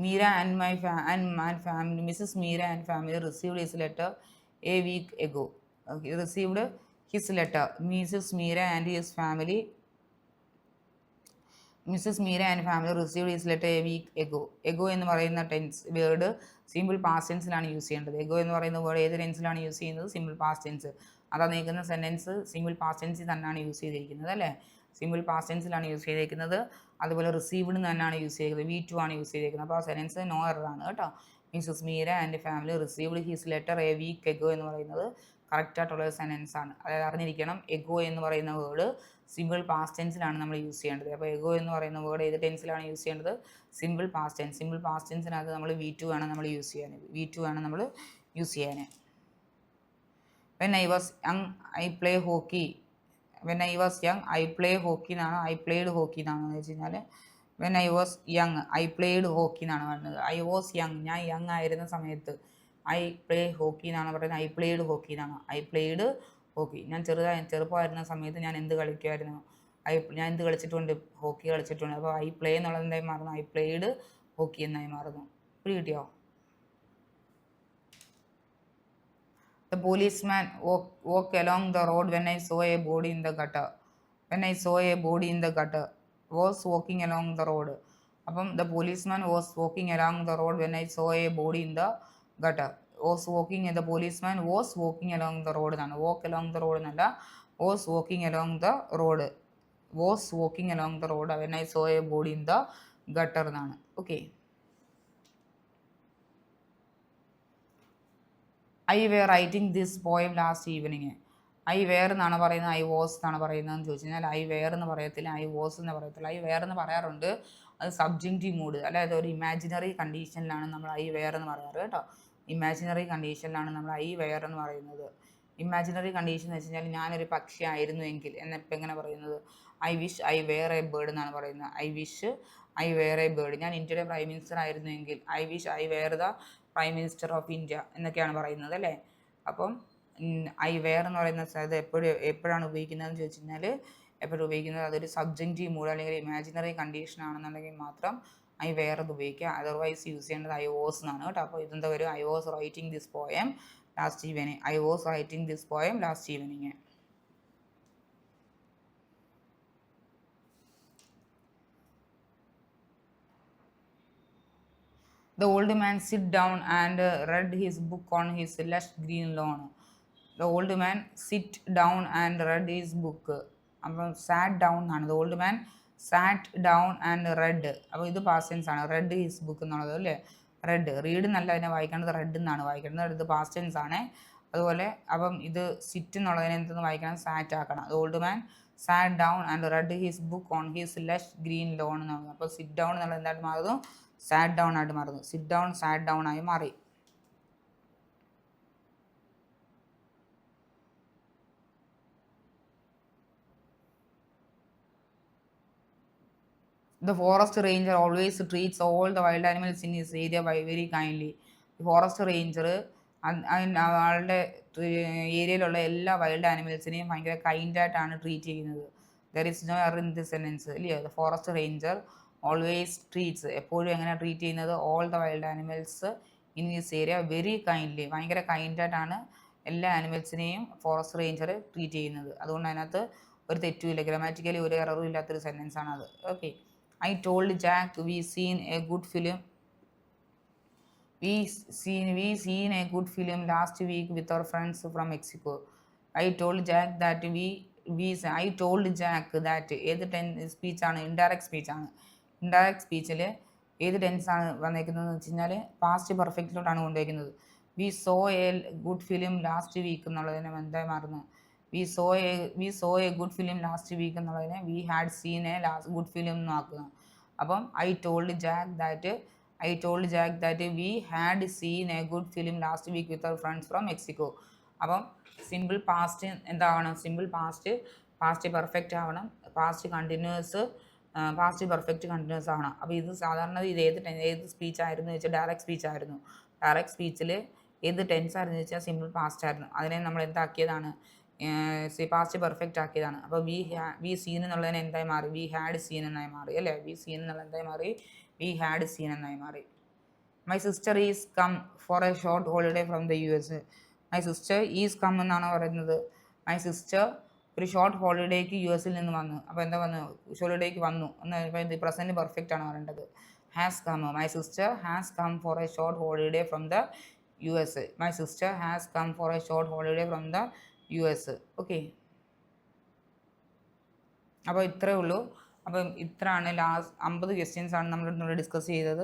Meera and family, Mrs. Meera and family received his letter a week ago. Okay, received his letter. Mrs. Meera and his family. Mrs. Meera and family received his letter a week ago. Ago എന്ന് പറയുന്ന tense word simple past ടെൻസിലാണ് use ചെയ്യേണ്ടത്. Ago എന്ന് പറയുന്ന word ഏത് ടെൻസിലാണ് use ചെയ്യുന്നത്? Simple past tense. അതാ നിൽക്കുന്ന സെൻറ്റൻസ് സിമ്പിൾ പാസ്റ്റ് ടെൻസിൽ തന്നെയാണ് യൂസ് ചെയ്തിരിക്കുന്നത് അല്ലേ. സിമ്പിൾ പാസ്റ്റ് ടെൻസിലാണ് യൂസ് ചെയ്തിരിക്കുന്നത്. അതുപോലെ റിസീവ്ഡ് തന്നെയാണ് യൂസ് ചെയ്തിരിക്കുന്നത്. V2 ആണ് യൂസ് ചെയ്തിരിക്കുന്നത്. അപ്പോൾ ആ സെൻറ്റൻസ് നോ എററാണ് കേട്ടോ. Mrs Meera and family received his letter a week ago എന്ന് പറയുന്നത് കറക്റ്റായിട്ടുള്ളൊരു സെൻറ്റൻസ് ആണ്. അതായത് അറിഞ്ഞിരിക്കണം എഗോ എന്ന് പറയുന്ന വേർഡ് സിമ്പിൾ പാസ്റ്റ് ടെൻസിലാണ് നമ്മൾ യൂസ് ചെയ്യേണ്ടത്. അപ്പോൾ എഗോ എന്ന് പറയുന്ന വേർഡ് ഏത് ടെൻസിലാണ് യൂസ് ചെയ്യേണ്ടത്? Simple past tense. Simple past ടെൻസിനകത്ത് നമ്മൾ V2 വേണം നമ്മൾ യൂസ് ചെയ്യാൻ. V2 വേണം നമ്മൾ യൂസ് ചെയ്യാൻ. When I was young I play hockey. When I was young I play hockey എന്നാണ്, ഐ പ്ലേഡ് ഹോക്കി എന്നാണെന്ന് വെച്ച് കഴിഞ്ഞാൽ when I was young I played hockey എന്നാണ് പറയുന്നത്. ഐ വാസ് യങ്, ഞാൻ യങ് ആയിരുന്ന സമയത്ത് ഐ പ്ലേ ഹോക്കി എന്നാണ് പറയുന്നത്. ഐ പ്ലേഡ് ഹോക്കി എന്നാണ്. I played hockey. ഞാൻ ചെറുപ്പമായിരുന്ന സമയത്ത് ഞാൻ എന്ത് കളിക്കുമായിരുന്നു? ഞാൻ എന്ത് കളിച്ചിട്ടുണ്ട്? ഹോക്കി കളിച്ചിട്ടുണ്ട്. അപ്പോൾ ഐ പ്ലേ എന്നുള്ളത് എന്തായി മാറുന്നു? ഐ പ്ലേഡ് ഹോക്കി എന്നായി മാറുന്നു. പിടി കിട്ടിയോ? The policeman walked along the road when I saw a body in the gutter. When I saw a body in the gutter. Was walking along the road. അപ്പം the policeman was walking along the road when I saw a body in the gutter. The policeman was walking along the road എന്നാണ്. walk along the road എന്നല്ല, was walking along the road. was walking along the road when I saw a body in the gutter എന്നാണ്. Okay. I were writing this poem last evening. I were എന്നാണ് പറയുന്നത്, I was എന്നാണ് പറയുന്നതെന്ന് ചോദിച്ചു കഴിഞ്ഞാൽ I were എന്ന് പറയത്തില്ല, I was എന്ന് പറയത്തില്ല. ഐ വെയർ എന്ന് പറയാറുണ്ട്, അത് സബ്ജക്റ്റീവ് മൂഡ്, അതായത് ഒരു ഇമാജിനറി കണ്ടീഷനിലാണ് നമ്മൾ ഐ വെയർ എന്ന് പറയാറ് കേട്ടോ. ഇമാജിനറി കണ്ടീഷനിലാണ് നമ്മൾ ഐ വെയർ എന്ന് പറയുന്നത്. ഇമാജിനറി കണ്ടീഷൻ എന്ന് വെച്ച് കഴിഞ്ഞാൽ ഞാനൊരു പക്ഷി ആയിരുന്നു എങ്കിൽ എന്നിപ്പോൾ എങ്ങനെ പറയുന്നത്? I wish I were a bird എന്നാണ് പറയുന്നത്. I wish I were a bird. ഞാൻ ഇന്ത്യയുടെ പ്രൈം മിനിസ്റ്റർ ആയിരുന്നു എങ്കിൽ I wish I were the prime minister of India എന്നൊക്കെയാണ് പറയുന്നത് അല്ലേ. അപ്പം ഐ വെയർ എന്ന് പറയുന്ന സ്ഥലത്ത് എപ്പോഴാണ് ഉപയോഗിക്കുന്നതെന്ന് ചോദിച്ചു കഴിഞ്ഞാൽ എപ്പോഴും ഉപയോഗിക്കുന്നത് അതൊരു സബ്ജക്റ്റീവ് മൂഡ് അല്ലെങ്കിൽ ഇമാജിനറി കണ്ടീഷൻ ആണെന്നുണ്ടെങ്കിൽ മാത്രം ഐ വേറത് ഉപയോഗിക്കുക. അതർവൈസ് യൂസ് ചെയ്യേണ്ടത് ഐ വാസ് എന്നാണ് കേട്ടോ. അപ്പോൾ ഇതെന്താ വരും? I was writing this poem last evening. I was writing this poem last evening. The old man sit down and read his book on his lush green lawn. The old man sit down and read his book. അപ്പം sat down എന്നാണ്. The old man sat down and read. അപ്പോൾ ഇത് past tense ആണ്. Red his book എന്നുള്ളത് അല്ലേ. Red read എന്നല്ല അതിനെ വായിക്കേണ്ടത്, റെഡ് എന്നാണ് വായിക്കേണ്ടത്. ഇത് പാസ്റ്റ് ടെൻസ് ആണ്. അതുപോലെ അപ്പം ഇത് സിറ്റ് എന്നുള്ളതിനെ എന്തെന്ന് വായിക്കണം? സാറ്റ് ആക്കണം. The old man sat down and read his book on his lush green lawn എന്ന് പറഞ്ഞു. അപ്പോൾ സിറ്റ് ഡൗൺ എന്നുള്ളത് എന്തായിട്ട് മാറുന്നു? സാറ്റ് ഡൗൺ ആയിട്ട് മാറുന്നു. സിറ്റ് ഡൗൺ സാറ്റ് ഡൗൺ ആയി മാറി. The forest ranger always treats all the wild animals in his area very kindly. Forest ranger ആളുടെ ഏരിയയിലുള്ള എല്ലാ വൈൽഡ് ആനിമൽസിനെയും ഭയങ്കര കൈൻഡായിട്ടാണ് ട്രീറ്റ് ചെയ്യുന്നത്. There is no error in this sentence ഇല്ലേ. The forest ranger always treats, എപ്പോഴും എങ്ങനെ ട്രീറ്റ് ചെയ്യുന്നത്? All the wild animals in his area very kindly, ഭയങ്കര കൈൻഡായിട്ടാണ് എല്ലാ ആനിമൽസിനെയും ഫോറസ്റ്റ് റേഞ്ചർ ട്രീറ്റ് ചെയ്യുന്നത്. അതുകൊണ്ട് അതിനകത്ത് ഒരു തെറ്റുമില്ല, ഗ്രാമാറ്റിക്കലി ഒരു എററും ഇല്ലാത്തൊരു സെൻറ്റൻസ് ആണ് അത്. Okay. I told Jack we seen a good film. We seen a good film last week with our friends from Mexico. I told Jack that I told Jack that ഏത് speech ആണ്? Indirect speech ആണ്. ഇൻഡയറക്റ്റ് സ്പീച്ചിൽ ഏത് tense ആണ് വന്നേക്കുന്നതെന്ന് വെച്ച് കഴിഞ്ഞാൽ പാസ്റ്റ് പെർഫെക്റ്റിലോട്ടാണ് കൊണ്ടുവയ്ക്കുന്നത്. We saw a good film last week എന്നുള്ളതിനെ എന്തായി മാറുന്നു? We saw a good film last week എന്നുള്ളതിനെ we had seen a good film എന്ന് ആക്കുക. അപ്പം I told Jack that we had seen a good film last week with our friends from Mexico. അപ്പം simple past എന്താവണം? Simple past perfect ആവണം. Past perfect continuous ആവണം. അപ്പോൾ ഇത് സാധാരണ ഇത് ഏത് സ്പീച്ച് ആയിരുന്നു വെച്ചാൽ ഡയറക്റ്റ് സ്പീച്ച് ആയിരുന്നു. ഡയറക്റ്റ് സ്പീച്ചിൽ ഏത് ടെൻസ് ആയിരുന്നു വെച്ചാൽ സിമ്പിൾ പാസ്റ്റ് ആയിരുന്നു. അതിനെ നമ്മൾ എന്താക്കിയതാണ്? Past perfect ആക്കിയതാണ്. അപ്പോൾ വി സീൻ എന്നുള്ളതിന് എന്തായി മാറി? വി ഹാഡ് സീൻ എന്നായി മാറി അല്ലേ. വി സീൻ എന്നുള്ള എന്തായി മാറി? വി ഹാഡ് സീൻ എന്നായി മാറി. My sister is come for a short holiday from the US. My sister is come എന്നാണ് പറയുന്നത്. മൈ സിസ്റ്റർ ഒരു ഷോർട്ട് ഹോളിഡേക്ക് US നിന്ന് വന്നു. അപ്പോൾ എന്താ വന്നു? ഹോളിഡേക്ക് വന്നു എന്ന് പ്രസൻറ്റ് പെർഫെക്റ്റ് ആണ് പറയേണ്ടത്. Has come. My sister has come for a short holiday from the US. My sister has come for a short holiday from the US. Okay. അപ്പോൾ ഇത്രയേ ഉള്ളൂ. അപ്പം ഇത്രയാണ് 50 ക്വസ്റ്റ്യൻസ് ആണ് നമ്മൾ ഡിസ്കസ് ചെയ്തത്.